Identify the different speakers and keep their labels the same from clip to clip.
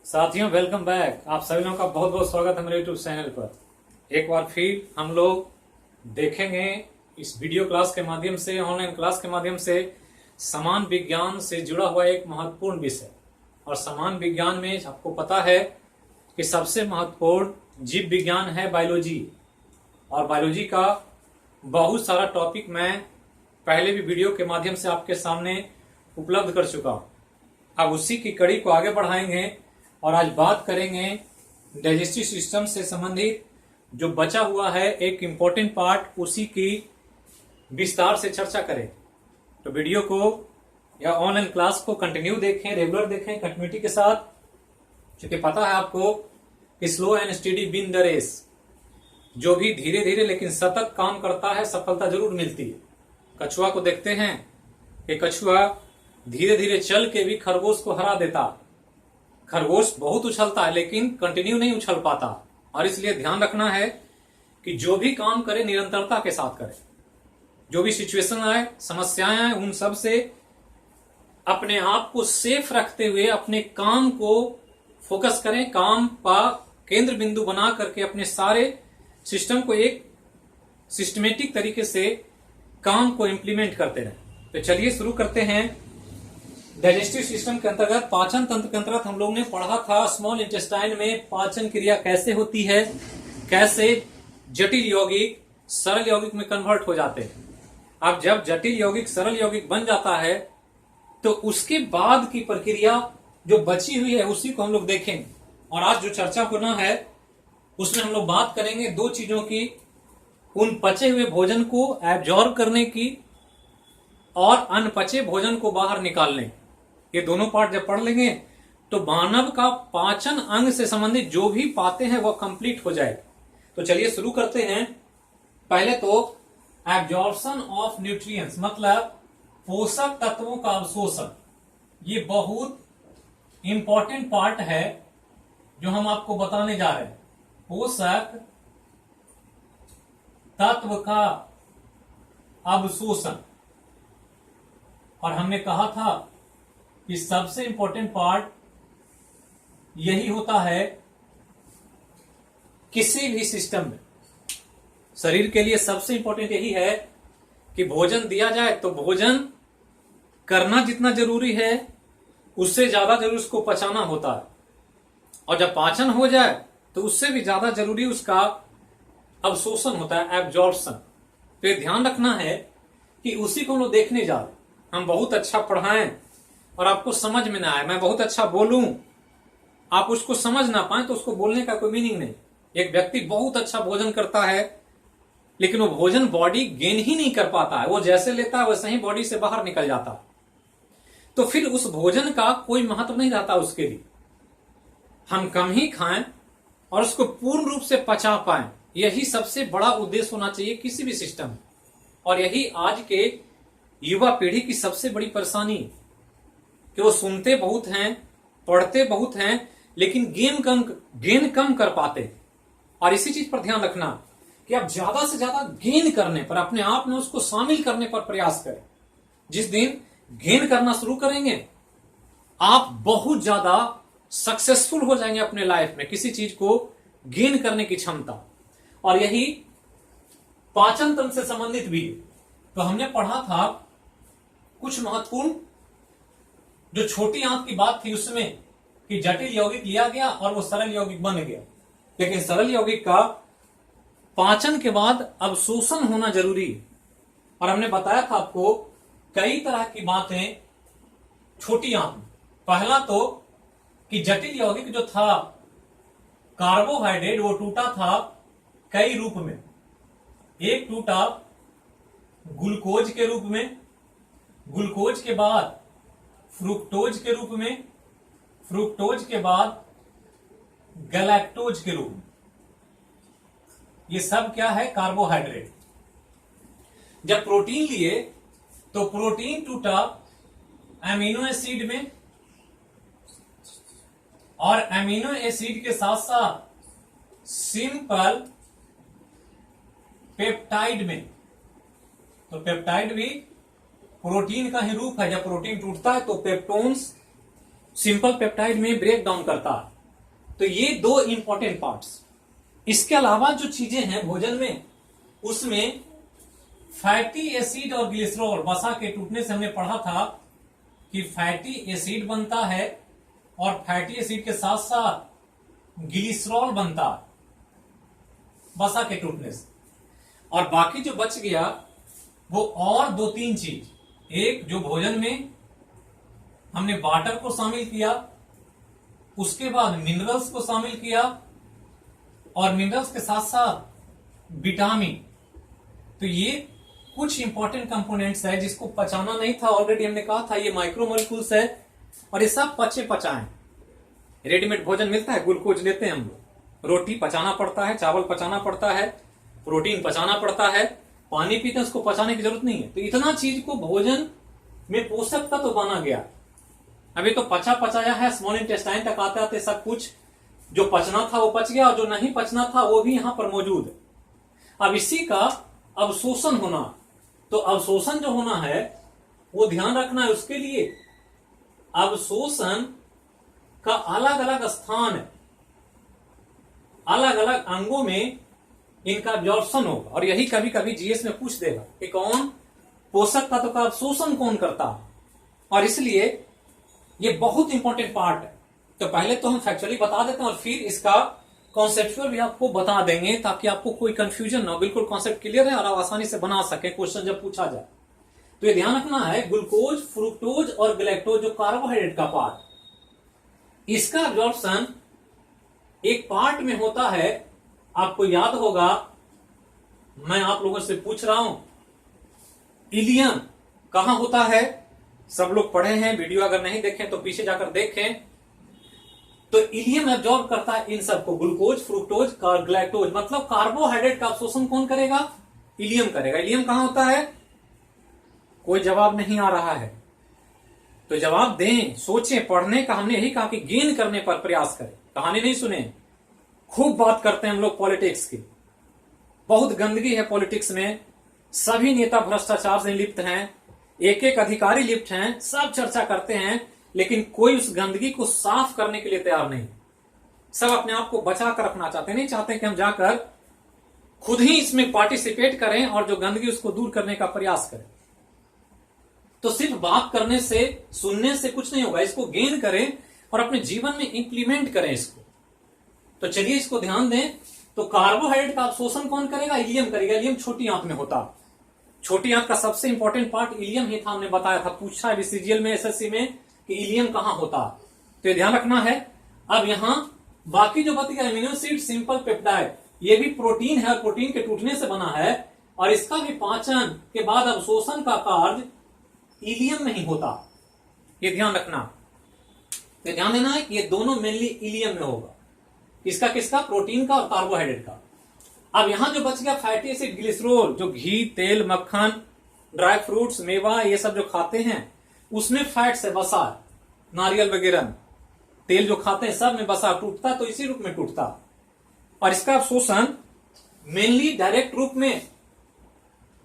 Speaker 1: साथियों, welcome back. आप सभी लोगों का बहुत बहुत स्वागत है मेरे यूट्यूब चैनल पर। एक बार फिर हम लोग देखेंगे इस वीडियो क्लास के माध्यम से, ऑनलाइन क्लास के माध्यम से समान विज्ञान से जुड़ा हुआ एक महत्वपूर्ण विषय। और समान विज्ञान में आपको पता है कि सबसे महत्वपूर्ण जीव विज्ञान है बायोलॉजी। और बायोलॉजी का बहुत सारा टॉपिक मैं पहले भी वीडियो के माध्यम से आपके सामने उपलब्ध कर चुका हूं। अब उसी की कड़ी को आगे बढ़ाएंगे और आज बात करेंगे डाइजेस्टिव सिस्टम से संबंधित जो बचा हुआ है एक इम्पोर्टेंट पार्ट, उसी की विस्तार से चर्चा करें। तो वीडियो को या ऑनलाइन क्लास को कंटिन्यू देखें, रेगुलर देखें कंटिन्यूटी के साथ, क्योंकि पता है आपको कि slow and steady win the race. जो भी धीरे धीरे लेकिन सतत काम करता है सफलता जरूर मिलती है। कछुआ को देखते हैं कि कछुआ धीरे धीरे चल के भी खरगोश को हरा देता। खरगोश बहुत उछलता है लेकिन कंटिन्यू नहीं उछल पाता। और इसलिए ध्यान रखना है कि जो भी काम करे निरंतरता के साथ करे। जो भी सिचुएशन आए, समस्याएं आए, उन सब से अपने आप को सेफ रखते हुए अपने काम को फोकस करें। काम का केंद्र बिंदु बना करके अपने सारे सिस्टम को एक सिस्टमेटिक तरीके से काम को इंप्लीमेंट करते रहें। तो चलिए शुरू करते हैं। डाइजेस्टिव सिस्टम के अंतर्गत पाचन तंत्र के अंतर्गत हम लोग ने पढ़ा था स्मॉल इंटेस्टाइन में पाचन क्रिया कैसे होती है, कैसे जटिल यौगिक सरल यौगिक में कन्वर्ट हो जाते हैं। अब जब जटिल यौगिक सरल यौगिक बन जाता है तो उसके बाद की प्रक्रिया जो बची हुई है उसी को हम लोग देखेंगे। और आज जो चर्चा होना है उसमें हम लोग बात करेंगे दो चीजों की, उन पचे हुए भोजन को एब्जॉर्ब करने की और अनपचे भोजन को बाहर निकालने। ये दोनों पार्ट जब पढ़ लेंगे तो मानव का पाचन अंग से संबंधित जो भी पाते हैं वह कंप्लीट हो जाएगा। तो चलिए शुरू करते हैं। पहले तो एब्जॉर्प्शन ऑफ न्यूट्रिएंट्स मतलब पोषक तत्वों का अवशोषण। ये बहुत इंपॉर्टेंट पार्ट है जो हम आपको बताने जा रहे हैं। पोषक तत्व का अवशोषण। और हमने कहा था कि सबसे इंपॉर्टेंट पार्ट यही होता है किसी भी सिस्टम में। शरीर के लिए सबसे इंपॉर्टेंट यही है कि भोजन दिया जाए तो भोजन करना जितना जरूरी है उससे ज्यादा जरूरी उसको पचाना होता है। और जब पाचन हो जाए तो उससे भी ज्यादा जरूरी उसका अवशोषण होता है, एब्जॉर्प्शन। तो ये ध्यान रखना है कि उसी को हम लोग देखने जा रहे हैं। हम बहुत अच्छा पढ़ाएं और आपको समझ में ना आए, मैं बहुत अच्छा बोलूं आप उसको समझ ना पाए तो उसको बोलने का कोई मीनिंग नहीं। एक व्यक्ति बहुत अच्छा भोजन करता है लेकिन वो भोजन बॉडी गेन ही नहीं कर पाता है, वो जैसे लेता है वैसे ही बॉडी से बाहर निकल जाता है, तो फिर उस भोजन का कोई महत्व नहीं रहता उसके लिए। हम कम ही खाएं और उसको पूर्ण रूप से पचा पाएं, यही सबसे बड़ा उद्देश्य होना चाहिए किसी भी सिस्टम में। और यही आज के युवा पीढ़ी की सबसे बड़ी परेशानी कि वो सुनते बहुत हैं, पढ़ते बहुत हैं, लेकिन गेन कम कर पाते। और इसी चीज पर ध्यान रखना कि आप ज्यादा से ज्यादा गेन करने पर, अपने आप में उसको शामिल करने पर प्रयास करें। जिस दिन गेन करना शुरू करेंगे आप बहुत ज्यादा सक्सेसफुल हो जाएंगे अपने लाइफ में, किसी चीज को गेन करने की क्षमता। और यही पाचन तंत्र से संबंधित भी। तो हमने पढ़ा था कुछ महत्वपूर्ण जो छोटी आंत की बात थी उसमें कि जटिल यौगिक लिया गया और वो सरल यौगिक बन गया। लेकिन सरल यौगिक का पाचन के बाद अवशोषण होना जरूरी है। और हमने बताया था आपको कई तरह की बातें छोटी आंत में। पहला तो कि जटिल यौगिक जो था कार्बोहाइड्रेट वो टूटा था कई रूप में। एक टूटा ग्लूकोज के रूप में, ग्लूकोज के बाद फ्रुक्टोज के रूप में, फ्रुक्टोज के बाद गैलेक्टोज के रूप में। ये सब क्या है? कार्बोहाइड्रेट। जब प्रोटीन लिए तो प्रोटीन टूटा एमिनो एसिड में और एमिनो एसिड के साथ साथ सिंपल पेप्टाइड में। तो पेप्टाइड भी प्रोटीन का ही रूप है। जब प्रोटीन टूटता है तो पेप्टोन्स सिंपल पेप्टाइड में ब्रेक डाउन करता है। तो ये दो इंपॉर्टेंट पार्ट्स। इसके अलावा जो चीजें हैं भोजन में, उसमें फैटी एसिड और ग्लिसरॉल, वसा के टूटने से हमने पढ़ा था कि फैटी एसिड बनता है और फैटी एसिड के साथ साथ ग्लिसरॉल बनता है वसा के टूटने से। और बाकी जो बच गया वो और दो तीन चीज, एक जो भोजन में हमने वाटर को शामिल किया, उसके बाद मिनरल्स को शामिल किया, और मिनरल्स के साथ साथ विटामिन। तो ये कुछ इंपॉर्टेंट कंपोनेंट्स है जिसको पचाना नहीं था, ऑलरेडी हमने कहा था ये माइक्रोमोलिक्यूल्स है, और ये सब पचाएं। रेडीमेड भोजन मिलता है, ग्लूकोज लेते हैं हम लोग, रोटी पचाना पड़ता है, चावल पचाना पड़ता है, प्रोटीन पचाना पड़ता है, पानी पीते हैं उसको पचाने की जरूरत नहीं है। तो इतना चीज को भोजन में पोषक तत्व माना गया। अभी तो पचाया है, स्मॉल इंटेस्टाइन तक आते आते सब कुछ जो पचना था वो पच गया, और जो नहीं पचना था वो भी यहां पर मौजूद है। अब इसी का अवशोषण होना, तो अवशोषण जो होना है वो ध्यान रखना है। उसके लिए अवशोषण का अलग अलग स्थान है, अलग अलग अंगों में इनका अब्जॉर्प्शन होगा, और यही कभी कभी जीएस में पूछ देगा कि कौन पोषक तत्व का अवशोषण कौन करता है, और इसलिए ये बहुत इंपॉर्टेंट पार्ट है। तो पहले तो हम फैक्चुअली बता देते हैं और फिर इसका कॉन्सेप्चुअल भी आपको बता देंगे, ताकि आपको कोई कंफ्यूजन ना हो, बिल्कुल कॉन्सेप्ट क्लियर है और आप आसानी से बना सके क्वेश्चन जब पूछा जाए। तो ये ध्यान रखना है, ग्लूकोज, फ्रुक्टोज और ग्लैक्टोज जो कार्बोहाइड्रेट का पार्ट, इसका अब्जॉर्प्शन एक पार्ट में होता है। आपको याद होगा, मैं आप लोगों से पूछ रहा हूं, इलियम कहां होता है? सब लोग पढ़े हैं, वीडियो अगर नहीं देखें तो पीछे जाकर देखें। तो इलियम एब्जॉर्ब करता है इन सबको, ग्लूकोज, फ्रुक्टोज, ग्लैक्टोज, मतलब कार्बोहाइड्रेट का अवशोषण कौन करेगा? इलियम करेगा। इलियम कहां होता है? कोई जवाब नहीं आ रहा है तो जवाब दें, सोचें। पढ़ने का हमने यही कहा कि गेन करने पर प्रयास करें, कहानी नहीं सुने। खूब बात करते हैं हम लोग पॉलिटिक्स की, बहुत गंदगी है पॉलिटिक्स में, सभी नेता भ्रष्टाचार से लिप्त हैं, एक एक अधिकारी लिप्त हैं, सब चर्चा करते हैं, लेकिन कोई उस गंदगी को साफ करने के लिए तैयार नहीं। सब अपने आप को बचा कर रखना चाहते, नहीं चाहते कि हम जाकर खुद ही इसमें पार्टिसिपेट करें और जो गंदगी उसको दूर करने का प्रयास करें। तो सिर्फ बात करने से, सुनने से कुछ नहीं होगा, इसको गेन करें और अपने जीवन में इंप्लीमेंट करें इसको। तो चलिए इसको ध्यान दें। तो कार्बोहाइड्रेट का अवशोषण कौन करेगा? इलियम करेगा। इलियम छोटी आंत में होता, छोटी आंत का सबसे इंपॉर्टेंट पार्ट इलियम ही था, हमने बताया था, पूछा है सीजीएल में, एसएससी में कि इलियम कहां होता, तो ये ध्यान रखना है। अब यहां बाकी जो बच गया, अमीनो एसिड, सिंपल पेप्टाइड, ये भी प्रोटीन है और प्रोटीन के टूटने से बना है, और इसका भी पाचन के बाद अवशोषण का कार्य इलियम में ही होता, ये ध्यान रखना। तो ध्यान देना है कि ये दोनों मेनली इलियम में होगा, इसका किसका? प्रोटीन का और कार्बोहाइड्रेट का। अब यहां जो बच गया फैटी एसिड, ग्लिसरॉल, जो घी, तेल, मक्खन, ड्राई फ्रूट्स, मेवा, ये सब जो खाते हैं उसमें फैट से बसा, नारियल वगैरह तेल जो खाते हैं सब में बसा, टूटता तो इसी रूप में टूटता, और इसका अवशोषण मेनली डायरेक्ट रूप में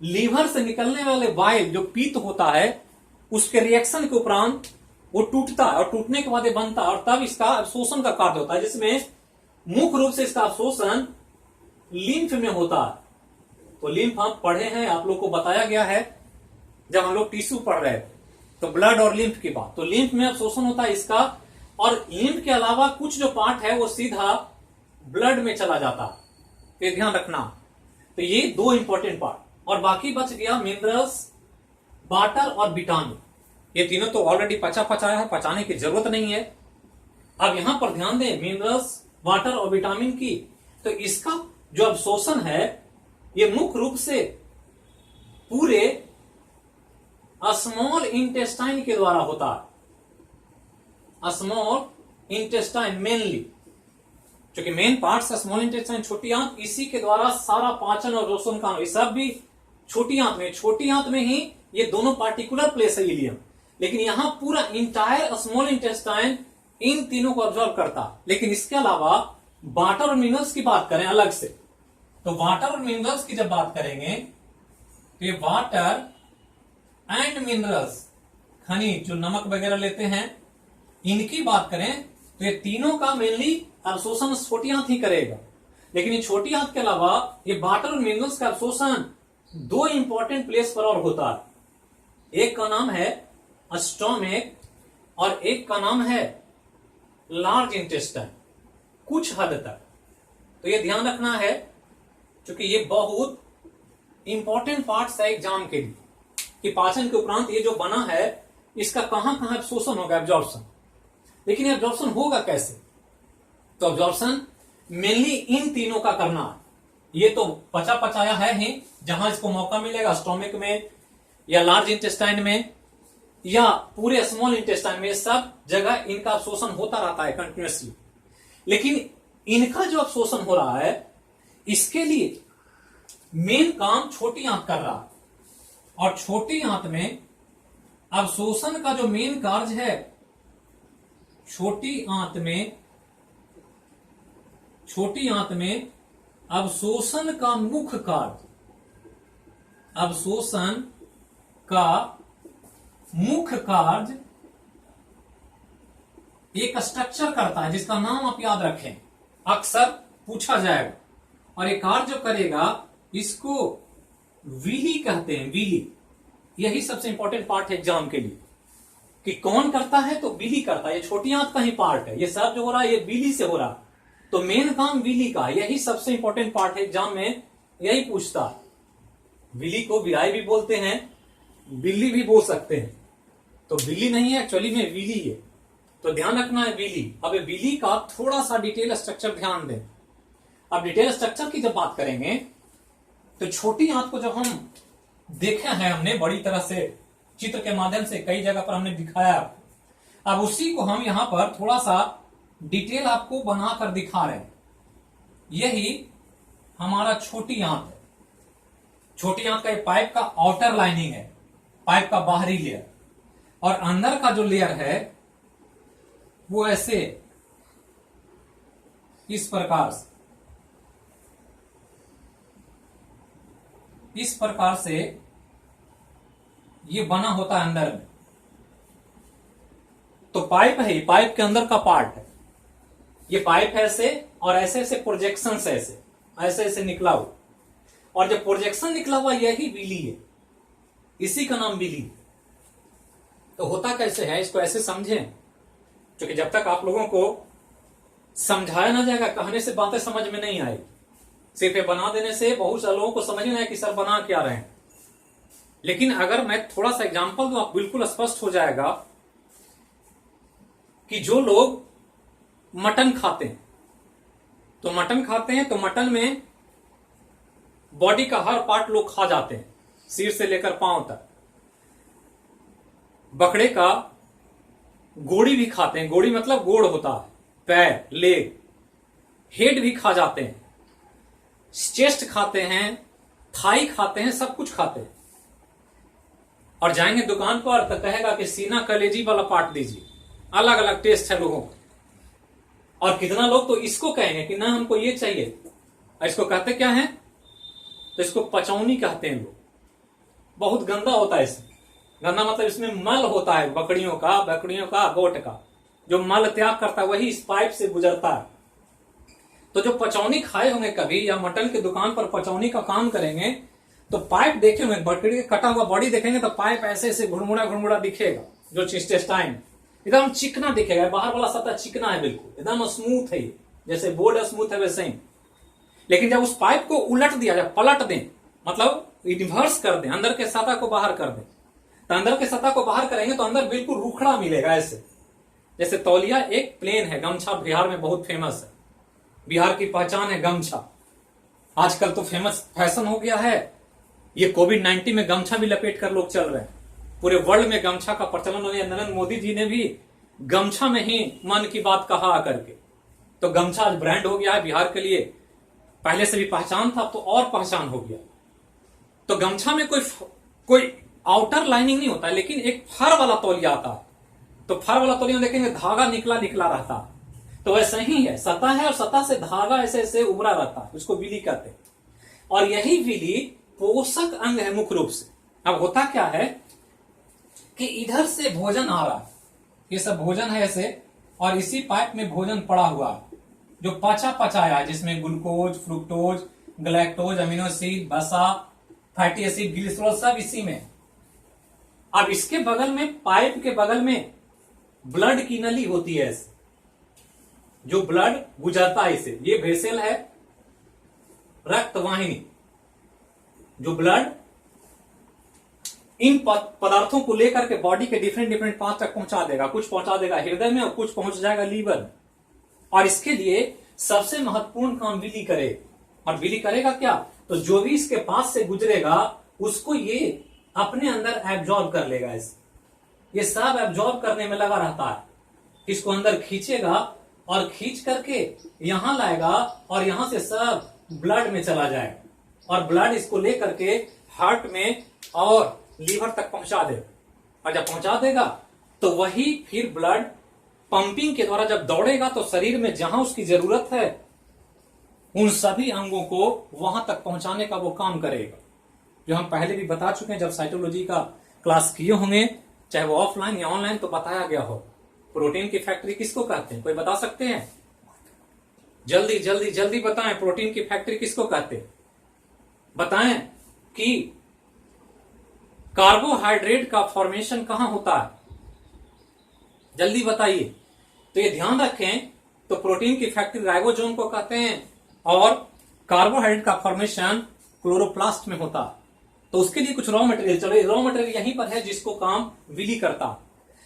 Speaker 1: लीवर से निकलने वाले वाइल जो पीत होता है उसके रिएक्शन के उपरांत वो टूटता है, और टूटने के बाद ये बनता है, और तब इसका अवशोषण का कार्य होता है, जिसमें मुख्य रूप से इसका अवशोषण लिम्फ में होता है। तो लिम्फ हम पढ़े हैं, आप लोग को बताया गया है जब हम लोग टिश्यू पढ़ रहे थे, तो ब्लड और लिम्फ की बात, तो लिम्फ में अवशोषण होता है इसका, और लिम्फ के अलावा कुछ जो पार्ट है वो सीधा ब्लड में चला जाता है, ये ध्यान रखना। तो ये दो इंपॉर्टेंट पार्ट, और बाकी बच गया मिनरल्स, वाटर और विटामिन। ये तीनों तो ऑलरेडी पचाया है, पचाने की जरूरत नहीं है। अब यहां पर ध्यान दें, मिनरल्स, वाटर और विटामिन की, तो इसका जो अवशोषण है ये मुख्य रूप से पूरे स्मॉल इंटेस्टाइन के द्वारा होता है, स्मॉल इंटेस्टाइन मेनली, क्योंकि मेन पार्ट स्मॉल इंटेस्टाइन छोटी आंत, इसी के द्वारा सारा पाचन और रोशन का, ये सब भी छोटी आंत में, छोटी आंत में ही ये दोनों पार्टिकुलर प्लेस है इलियम, लेकिन यहां पूरा इंटायर स्मॉल इंटेस्टाइन इन तीनों को ऑब्जर्व करता। लेकिन इसके अलावा वाटर और मिनरल्स की बात करें अलग से, तो वाटर और मिनरल्स की जब बात करेंगे तो ये वाटर एंड मिनरल्स, खनिज जो नमक वगैरह लेते हैं, इनकी बात करें तो ये तीनों का मेनली अवशोषण छोटी आंत ही करेगा। लेकिन ये छोटी आंत के अलावा ये वाटर और मिनरल्स का अवशोषण दो इंपॉर्टेंट प्लेस पर और होता है। एक का नाम है स्टोमक और एक का नाम है लार्ज इंटेस्टाइन, कुछ हद तक। तो ये ध्यान रखना है क्योंकि ये बहुत इंपॉर्टेंट पार्ट्स है एग्जाम के लिए कि पाचन के उपरांत ये जो बना है इसका कहां कहां अब्जॉर्प्शन होगा, एब्जॉर्प्शन। लेकिन ये अब्जॉर्प्शन होगा कैसे? तो अब्जॉर्प्शन मेनली इन तीनों का करना है। ये तो पचा पचाया है ही, जहां इसको मौका मिलेगा स्टोमक में या लार्ज इंटेस्टाइन में या पूरे स्मॉल इंटेस्टाइन में, सब जगह इनका अब्जॉर्प्शन होता रहता है कंटिन्यूअसली। लेकिन इनका जो अब्जॉर्प्शन हो रहा है इसके लिए मेन काम छोटी आंत कर रहा है, और छोटी आंत में अवशोषण का जो मेन कार्य है, छोटी आंत में अवशोषण का मुख्य कार्य, अवशोषण का मुख्य कार्य एक स्ट्रक्चर करता है जिसका नाम आप याद रखें, अक्सर पूछा जाएगा। और ये कार्य जो करेगा इसको विली कहते हैं, विली। यही सबसे इंपॉर्टेंट पार्ट है एग्जाम के लिए कि कौन करता है, तो विली करता है। ये छोटी आंत का ही पार्ट है, ये सब जो हो रहा है ये विली से हो रहा है, तो मेन काम विली का। यही सबसे इंपॉर्टेंट पार्ट है एग्जाम में, यही पूछता है। विली को विराई भी बोलते हैं, बिल्ली भी बोल सकते हैं। तो बिल्ली नहीं है, एक्चुअली में विली है, तो ध्यान रखना है विली। अब विली का थोड़ा सा डिटेल स्ट्रक्चर ध्यान दें। अब डिटेल स्ट्रक्चर की जब बात करेंगे तो छोटी आंत को जब हम देखे हैं, हमने बड़ी तरह से चित्र के माध्यम से कई जगह पर हमने दिखाया, अब उसी को हम यहां पर थोड़ा सा डिटेल आपको बनाकर दिखा रहे हैं। यही हमारा छोटी आंत है। छोटी आंत का ये पाइप का आउटर लाइनिंग है, पाइप का बाहरी लेयर, और अंदर का जो लेयर है वो ऐसे इस प्रकार से ये बना होता है अंदर में। तो पाइप है, पाइप के अंदर का पार्ट है, ये पाइप है ऐसे, और ऐसे ऐसे प्रोजेक्शन है, ऐसे ऐसे निकला हुआ, और जब प्रोजेक्शन निकला हुआ यही विली है, इसी का नाम विली। तो होता कैसे है इसको ऐसे समझें, क्योंकि जब तक आप लोगों को समझाया ना जाएगा, कहने से बातें समझ में नहीं आएगी। सिर्फ ये बना देने से बहुत सारे लोगों को समझ नहीं आए कि सर बना क्या रहे हैं। लेकिन अगर मैं थोड़ा सा एग्जांपल दूं, आप बिल्कुल स्पष्ट हो जाएगा कि जो लोग मटन खाते हैं, तो मटन में बॉडी का हर पार्ट लोग खा जाते हैं, सिर से लेकर पांव तक। बकरे का गोड़ी भी खाते हैं, गोड़ी मतलब गोड़ होता है, पैर, लेग, हेड भी खा जाते हैं, चेस्ट खाते हैं, थाई खाते हैं, सब कुछ खाते हैं। और जाएंगे दुकान पर तो कहेगा कि सीना कलेजी वाला पार्ट दीजिए। अलग अलग टेस्ट है लोगों का। और कितना लोग तो इसको कहेंगे कि ना हमको ये चाहिए, और इसको कहते क्या है, तो इसको पचौनी कहते हैं लोग। बहुत गंदा होता है इसमें। गंदा मतलब इसमें मल होता है, बकरियों का, गोट का, जो मल त्याग करता है वही इस पाइप से गुजरता है। तो जो पचौनी खाए होंगे कभी, या मटन की दुकान पर पचौनी का काम करेंगे, तो पाइप देखे होंगे, बकरी का कटा हुआ बॉडी देखेंगे तो पाइप ऐसे ऐसे घुड़मुड़ा दिखेगा, जो इंटेस्टाइन एकदम चिकना दिखेगा। बाहर वाला सतह चिकना है, बिल्कुल एकदम स्मूथ है, जैसे बोर्ड स्मूथ है वैसे ही। लेकिन जब उस पाइप को उलट दिया जाए, पलट दें, मतलब रिवर्स कर दें, अंदर के सतह को बाहर कर दें, तो अंदर के सतह को बाहर करेंगे तो अंदर बिल्कुल रूखड़ा मिलेगा ऐसे। जैसे तौलिया एक प्लेन है, गमछा बिहार में बहुत फेमस है, बिहार की पहचान है गमछा। आजकल तो फेमस फैशन हो गया है, ये कोविड-19 में गमछा भी लपेट कर लोग चल रहे हैं। पूरे वर्ल्ड में गमछा का प्रचलन होने, नरेंद्र मोदी जी ने भी गमछा में ही मन की बात कहा करके, तो गमछा आज ब्रांड हो गया है बिहार के लिए। पहले से भी पहचान था, तो और पहचान हो गया। तो गमछा में कोई आउटर लाइनिंग नहीं होता है, लेकिन एक फर वाला तौलिया आता है। तो फर वाला तौलिया देखेंगे धागा निकला रहता है, तो वैसे ही है, सतह है और सतह से धागा ऐसे ऐसे उभरा रहता है, उसको विली कहते हैं। और यही विली पोषक अंग है मुख्य रूप से। अब होता क्या है कि इधर से भोजन आ रहा है, ये सब भोजन है ऐसे, और इसी पाइप में भोजन पड़ा हुआ है जो पचा पचाया है, जिसमें glucose, fructose, galactose, amino acid, वसा, फैटी एसिड, ग्लिसरॉल सब इसी में। अब इसके बगल में, पाइप के बगल में ब्लड की नली होती है, जो ब्लड गुजरता है इसे, ये वेसल है, रक्त वाहिनी, जो ब्लड इन पदार्थों को लेकर के बॉडी के डिफरेंट डिफरेंट पार्ट तक पहुंचा देगा। कुछ पहुंचा देगा हृदय में और कुछ पहुंच जाएगा लीवर में। और इसके लिए सबसे महत्वपूर्ण काम विली करेगा। और विली करेगा क्या? तो जो भी इसके पास से गुजरेगा उसको ये अपने अंदर एब्जॉर्ब कर लेगा। ये सब एब्जॉर्ब करने में लगा रहता है। इसको अंदर खींचेगा और खींच करके यहां लाएगा और यहां से सब ब्लड में चला जाएगा और ब्लड इसको लेकर के हार्ट में और लीवर तक पहुंचा देगा। और जब पहुंचा देगा तो वही फिर ब्लड पंपिंग के द्वारा जब दौड़ेगा तो शरीर में जहां उसकी जरूरत है उन सभी अंगों को वहां तक पहुंचाने का वो काम करेगा, जो हम पहले भी बता चुके हैं जब साइटोलॉजी का क्लास किए होंगे, चाहे वो ऑफलाइन या ऑनलाइन, तो बताया गया हो। प्रोटीन की फैक्ट्री किसको कहते हैं? कोई बता सकते हैं? जल्दी जल्दी जल्दी बताएं, प्रोटीन की फैक्ट्री किसको कहते हैं? बताएं कि कार्बोहाइड्रेट का फॉर्मेशन कहां होता है? जल्दी बताइए। तो ये ध्यान रखें, तो प्रोटीन की फैक्ट्री राइबोसोम को कहते हैं और कार्बोहाइड्रेट का फॉर्मेशन क्लोरोप्लास्ट में होता है। तो उसके लिए कुछ रॉ मटेरियल, चलो रॉ मटेरियल यहीं पर है जिसको काम विली करता।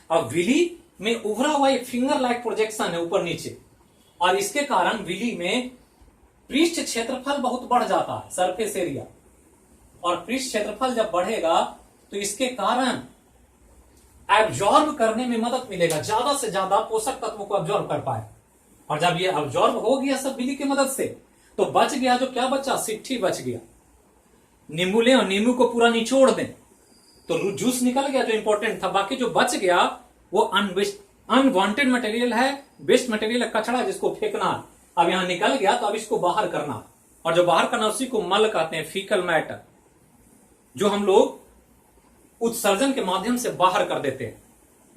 Speaker 1: अब विली में उभरा हुआ एक फिंगर लाइक प्रोजेक्शन है ऊपर नीचे, और इसके कारण विली में पृष्ठ क्षेत्रफल बहुत बढ़ जाता है, सरफेस एरिया। और पृष्ठ क्षेत्रफल जब बढ़ेगा तो इसके कारण एब्जॉर्ब करने में मदद मिलेगा, ज्यादा से ज्यादा पोषक तत्वों को एब्जॉर्ब कर पाए। और जब ये एब्जॉर्ब हो गया सब विली की मदद से, तो बच गया, जो क्या बचा? सिट्ठी बच गया। नींबू लें और नींबू को पूरा निचोड़ दें तो जूस निकल गया जो इंपॉर्टेंट था। बाकी जो बच गया वो अनवांटेड मटेरियल है, वेस्ट मटेरियल है, कचरा जिसको फेंकना। अब यहां निकल गया तो अब इसको बाहर करना, और जो बाहर करना उसी को मल कहते हैं, फीकल मैटर, जो हम लोग उत्सर्जन के माध्यम से बाहर कर देते हैं।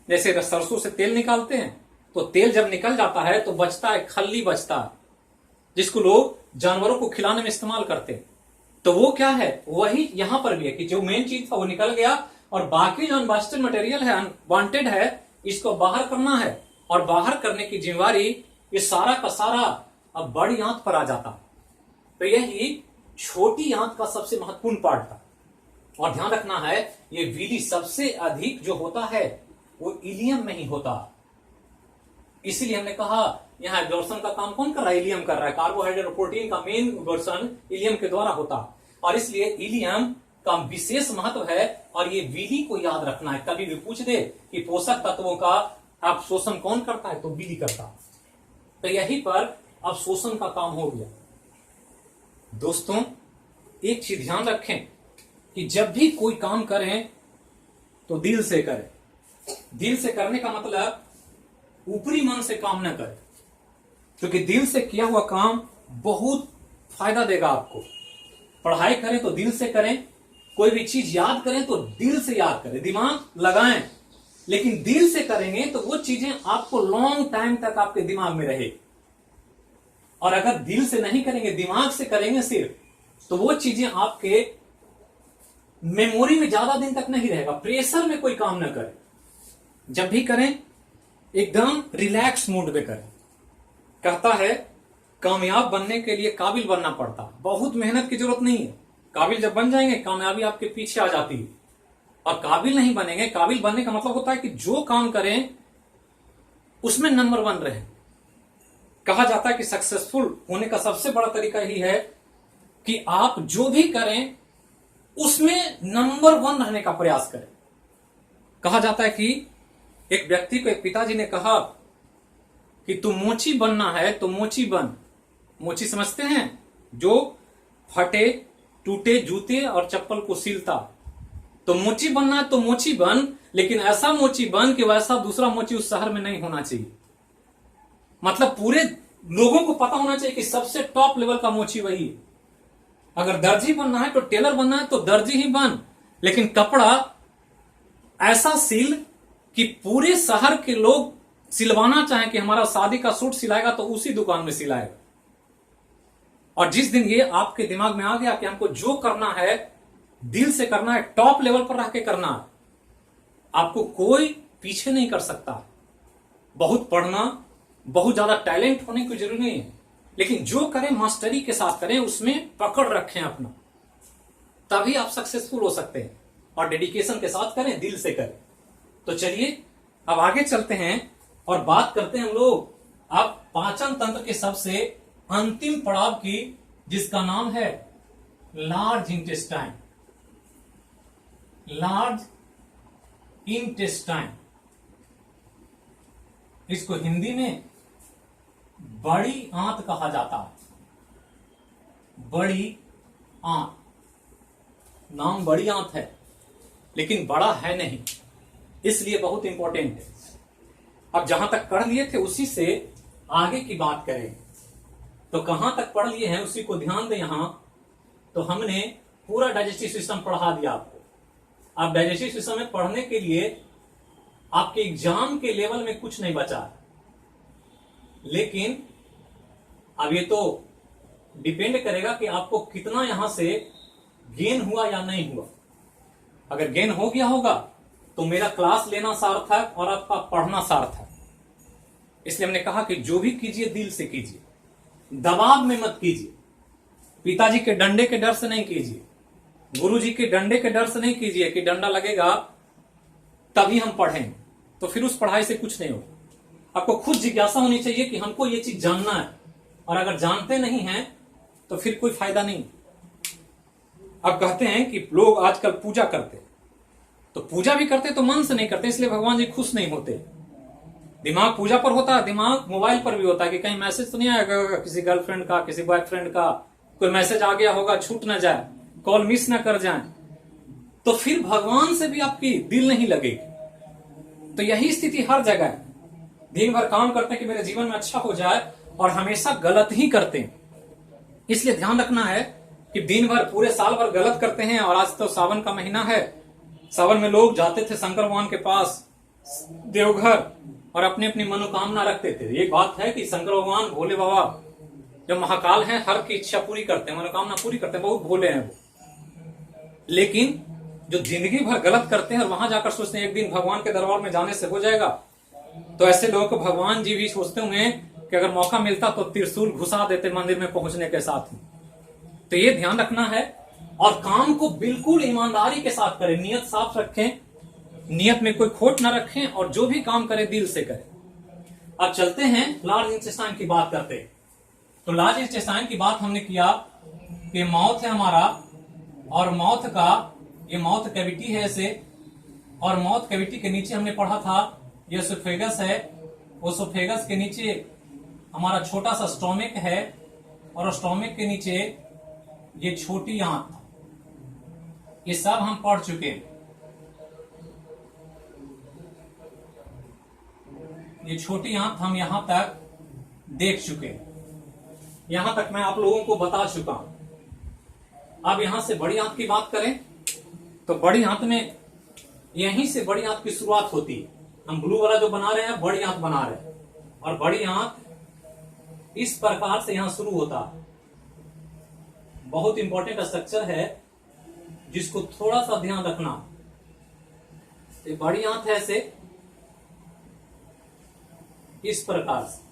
Speaker 1: जैसे सरसों से तेल निकालते हैं तो तेल जब निकल जाता है तो बचता है खल्ली, बचता है, जिसको लोग जानवरों को खिलाने में इस्तेमाल करते हैं। तो वो क्या है? वही यहां पर भी है कि जो मेन चीज था वो निकल गया और बाकी जो अनवांटेड मटेरियल है, अनवांटेड है, इसको बाहर करना है। और बाहर करने की जिम्मेवारी ये सारा का सारा अब बड़ी आंत पर आ जाता। तो यही छोटी आंत का सबसे महत्वपूर्ण पार्ट था। और ध्यान रखना है, ये विली सबसे अधिक जो होता है वो इलियम में ही होता। इसीलिए हमने कहा यहां एब्जॉर्प्शन का काम कौन कर रहा है? इलियम कर रहा है। कार्बोहाइड्रेट और प्रोटीन का मेन एब्जॉर्प्शन इलियम के द्वारा होता, और इसलिए इलियम का विशेष महत्व है। और ये विली को याद रखना है, कभी भी पूछ दे कि पोषक तत्वों का अवशोषण कौन करता है, तो विली करता। तो यहीं पर अवशोषण का काम हो गया। दोस्तों एक चीज ध्यान रखें कि जब भी कोई काम करें तो दिल से करें। दिल से करने का मतलब ऊपरी मन से काम न करें, क्योंकि दिल से किया हुआ काम बहुत फायदा देगा आपको। पढ़ाई करें तो दिल से करें, कोई भी चीज याद करें तो दिल से याद करें, दिमाग लगाएं, लेकिन दिल से करेंगे तो वो चीजें आपको लॉन्ग टाइम तक आपके दिमाग में रहे। और अगर दिल से नहीं करेंगे, दिमाग से करेंगे सिर्फ, तो वो चीजें आपके मेमोरी में ज्यादा दिन तक नहीं रहेगा। प्रेशर में कोई काम ना करें, जब भी करें एकदम रिलैक्स मूड में करें। कहता है कामयाब बनने के लिए काबिल बनना पड़ता, बहुत मेहनत की जरूरत नहीं है। काबिल जब बन जाएंगे कामयाबी आपके पीछे आ जाती है। और काबिल नहीं बनेंगे, काबिल बनने का मतलब होता है कि जो काम करें उसमें नंबर 1 रहे। कहा जाता है कि सक्सेसफुल होने का सबसे बड़ा तरीका यही है कि आप जो भी करें उसमें नंबर 1 रहने का प्रयास करें। कहा जाता है कि एक व्यक्ति को एक पिताजी ने कहा कि तू मोची बनना है तो मोची बन। मोची समझते हैं? जो फटे टूटे जूते और चप्पल को सिलता। तो मोची बनना है तो मोची बन, लेकिन ऐसा मोची बन कि वैसा दूसरा मोची उस शहर में नहीं होना चाहिए। मतलब पूरे लोगों को पता होना चाहिए कि सबसे टॉप लेवल का मोची वही है। अगर दर्जी बनना है तो टेलर बनना है तो दर्जी ही बन, लेकिन कपड़ा ऐसा सिल कि पूरे शहर के लोग सिलवाना चाहें कि हमारा शादी का सूट सिलाएगा तो उसी दुकान में सिलाएगा। और जिस दिन ये आपके दिमाग में आ गया कि हमको जो करना है दिल से करना है, टॉप लेवल पर रह के करना है, आपको कोई पीछे नहीं कर सकता। बहुत पढ़ना, बहुत ज्यादा टैलेंट होने की जरूरत नहीं है, लेकिन जो करें मास्टरी के साथ करें, उसमें पकड़ रखें अपना, तभी आप सक्सेसफुल हो सकते हैं। और डेडिकेशन के साथ करें, दिल से करें। तो चलिए अब आगे चलते हैं और बात करते हैं हम लोग अब पाचन तंत्र के सबसे अंतिम पड़ाव की, जिसका नाम है लार्ज इंटेस्टाइन। लार्ज इंटेस्टाइन, इसको हिंदी में बड़ी आंत कहा जाता है। बड़ी आंत, नाम बड़ी आंत है लेकिन बड़ा है नहीं, इसलिए बहुत इंपॉर्टेंट है। अब जहां तक पढ़ लिए थे उसी से आगे की बात करें। तो कहां तक पढ़ लिए हैं उसी को ध्यान दें। यहां तो हमने पूरा डाइजेस्टिव सिस्टम पढ़ा दिया आपको। अब डाइजेस्टिव सिस्टम में पढ़ने के लिए आपके एग्जाम के लेवल में कुछ नहीं बचा, लेकिन अब ये तो डिपेंड करेगा कि आपको कितना यहां से गेन हुआ या नहीं हुआ। अगर गेन हो गया होगा तो मेरा क्लास लेना सार्थक और आपका पढ़ना सार्थक। इसलिए हमने कहा कि जो भी कीजिए दिल से कीजिए, दबाव में मत कीजिए। पिताजी के डंडे के डर से नहीं कीजिए, गुरुजी के डंडे के डर से नहीं कीजिए कि डंडा लगेगा तभी हम पढ़ें, तो फिर उस पढ़ाई से कुछ नहीं होगा। आपको खुद जिज्ञासा होनी चाहिए कि हमको ये चीज जानना है, और अगर जानते नहीं हैं तो फिर कोई फायदा नहीं। अब कहते हैं कि लोग आजकल पूजा करते, तो पूजा भी करते तो मन से नहीं करते, इसलिए भगवान जी खुश नहीं होते। दिमाग पूजा पर होता है, दिमाग मोबाइल पर भी होता है कि कहीं मैसेज तो नहीं आएगा किसी गर्लफ्रेंड का, किसी बॉयफ्रेंड का, कोई मैसेज आ गया होगा, छूट ना जाए, कॉल मिस ना कर जाए, तो फिर भगवान से भी आपकी दिल नहीं लगेगी। तो यही स्थिति हर जगह है। दिन भर काम करते हैं कि मेरे जीवन में अच्छा हो जाए, और हमेशा गलत ही करते हैं। इसलिए ध्यान रखना है कि दिन भर पूरे साल भर गलत करते हैं। और आज तो सावन का महीना है, सावन में लोग जाते थे शंकर भगवान के पास देवघर और अपनी अपनी मनोकामना रखते थे। एक बात है कि शंकर भगवान भोले बाबा जो महाकाल हैं, हर की इच्छा पूरी करते हैं, मनोकामना पूरी करते हैं, बहुत भोले हैं वो। लेकिन जो जिंदगी भर गलत करते हैं और वहां जाकर सोचते हैं एक दिन भगवान के दरबार में जाने से हो जाएगा, तो ऐसे लोगों को भगवान जी भी सोचते होंगे कि अगर मौका मिलता तो त्रिशूल घुसा देते मंदिर में पहुंचने के साथ ही। तो ये ध्यान रखना है, और काम को बिल्कुल ईमानदारी के साथ करें, नियत साफ रखें, नियत में कोई खोट ना रखें, और जो भी काम करें दिल से करें। अब चलते हैं लार्ज इंटेस्टाइन की बात करते हैं। तो लार्ज इंटेस्टाइन की बात हमने किया कि माउथ है हमारा, और माउथ का ये माउथ कैविटी है ऐसे, और माउथ कैविटी के नीचे हमने पढ़ा था ये एसोफेगस है। एसोफेगस के नीचे हमारा छोटा सा स्टोमिक है, और स्टोमिक के नीचे ये छोटी आंत। ये सब हम पढ़ चुके हैं। ये छोटी आंत हम यहां तक देख चुके हैं, यहां तक मैं आप लोगों को बता चुका हूं। अब यहां से बड़ी आंत की बात करें तो बड़ी आंत में यहीं से बड़ी आंत की शुरुआत होती है। हम ब्लू वाला जो बना रहे हैं बड़ी आंत बना रहे हैं, और बड़ी आंत इस प्रकार से यहां शुरू होता है। बहुत इंपॉर्टेंट स्ट्रक्चर है जिसको थोड़ा सा ध्यान रखना। ये बड़ी आंत है ऐसे, इस प्रकार से।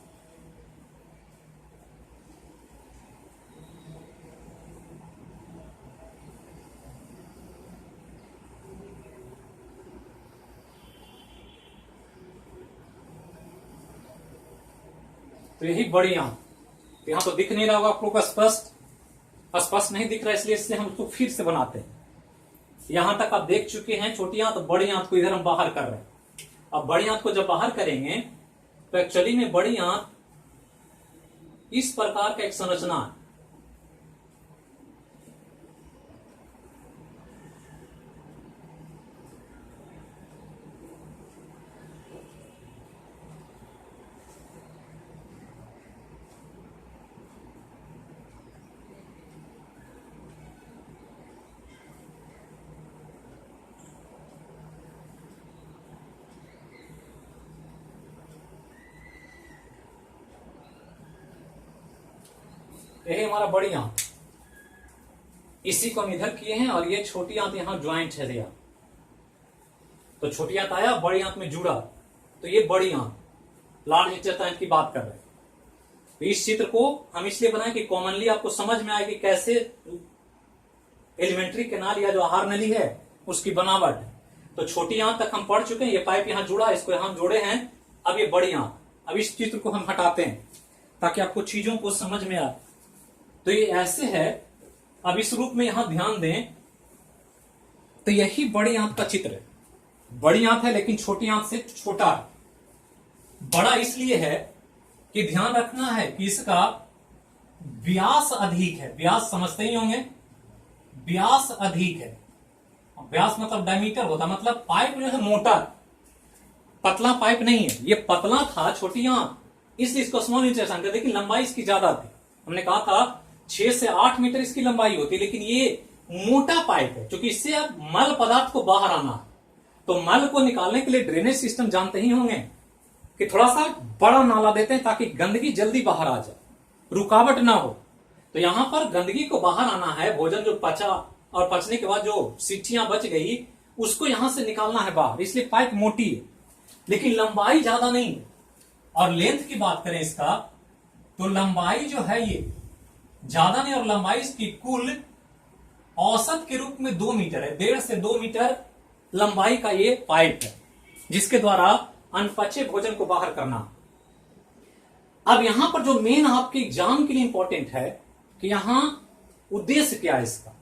Speaker 1: तो यही बड़ी आंत। यहां तो दिख नहीं रहा होगा आप लोग को, स्पष्ट नहीं दिख रहा, इसलिए हम उसको फिर से बनाते हैं। यहां तक आप देख चुके हैं छोटी आंत, तो बड़ी आंत को इधर हम बाहर कर रहे हैं। अब बड़ी आंत को जब बाहर करेंगे तो एक्चुअली में बड़ी आंत इस प्रकार का एक संरचना है। यही हमारा बड़ी आंत, इसी को हम इधर किए हैं और ये छोटी आंत यहां ज्वाइंट है यहाँ। तो छोटी आंत आया, बड़ी आंत में जुड़ा, तो ये बड़ी आंत, लार्ज इंटेस्टाइन की बात कर रहे हैं। तो इस चित्र को हम इसलिए बनाए कि कॉमनली आपको समझ में आए कि कैसे एलिमेंट्री कैनाल या जो आहार नली है उसकी बनावट। तो छोटी आंत तक हम पढ़ चुके हैं, ये पाइप यहां जुड़ा, इसको यहां जोड़े हैं। अब ये बड़ी आंत, अब इस चित्र को हम हटाते हैं ताकि आपको चीजों को समझ में आए। तो ये ऐसे है, अब इस रूप में यहां ध्यान दें, तो यही बड़ी आंत का चित्र है। बड़ी आंत है लेकिन छोटी आंत से छोटा है। बड़ा इसलिए है कि ध्यान रखना है कि इसका व्यास अधिक है। व्यास समझते ही होंगे, व्यास अधिक है। व्यास मतलब डायमीटर होता, मतलब पाइप जो है मोटा, पतला पाइप नहीं है। ये पतला था छोटी आंत, इसलिए इसको स्मॉल इंटेस्टाइन कहते, लेकिन लंबाई इसकी ज्यादा थी। हमने कहा था 6 से 8 मीटर इसकी लंबाई होती है, लेकिन ये मोटा पाइप है क्योंकि इससे अब मल पदार्थ को बाहर आना है। तो मल को निकालने के लिए ड्रेनेज सिस्टम जानते ही होंगे कि थोड़ा सा बड़ा नाला देते हैं ताकि गंदगी जल्दी बाहर आ जाए, रुकावट ना हो। तो यहां पर गंदगी को बाहर आना है, भोजन जो पचा और पचने के बाद जो सिट्ठियां बच गई उसको यहां से निकालना है बाहर, इसलिए पाइप मोटी है लेकिन लंबाई ज्यादा नहीं है। और लेंथ की बात करें इसका, तो लंबाई जो है ये ज्यादा नहीं, और लंबाई इसकी कुल औसत के रूप में 2 मीटर है। 1.5 से 2 मीटर लंबाई का ये पाइप है जिसके द्वारा अनपचे भोजन को बाहर करना। अब यहां पर जो मेन आपके एग्जाम के लिए इंपॉर्टेंट है कि यहां उद्देश्य क्या है इसका,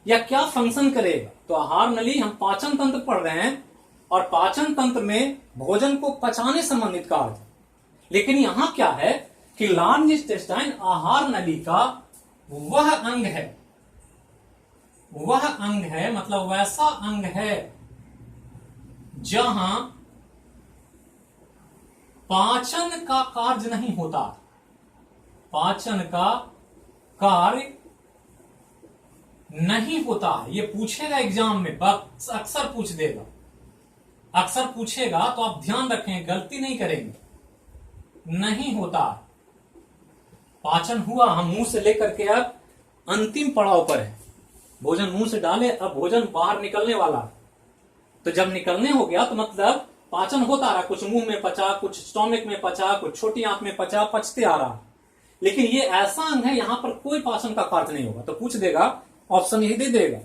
Speaker 1: या क्या फंक्शन करेगा। तो आहार नली, हम पाचन तंत्र पढ़ रहे हैं और पाचन तंत्र में भोजन को पचाने संबंधित कार्य। लेकिन यहां क्या है कि लार्ज इंटेस्टाइन आहार नली का वह अंग है, वह अंग है, मतलब वैसा अंग है जहां पाचन का कार्य नहीं होता। पाचन का कार्य नहीं होता है, ये पूछेगा एग्जाम में, अक्सर पूछ देगा, अक्सर पूछेगा। तो आप ध्यान रखें, गलती नहीं करेंगे। नहीं होता पाचन हुआ, हम मुंह से लेकर के अब अंतिम पड़ाव पर है। भोजन मुंह से डाले, अब भोजन बाहर निकलने वाला। तो जब निकलने हो गया तो मतलब पाचन होता रहा, कुछ मुंह में पचा, कुछ स्टोमिक में पचा, कुछ छोटी आंत में पचा, पचते आ रहा। लेकिन ये ऐसा अंग है यहां पर कोई पाचन का कार्य नहीं होगा। तो पूछ देगा, ऑप्शन यही दे देगा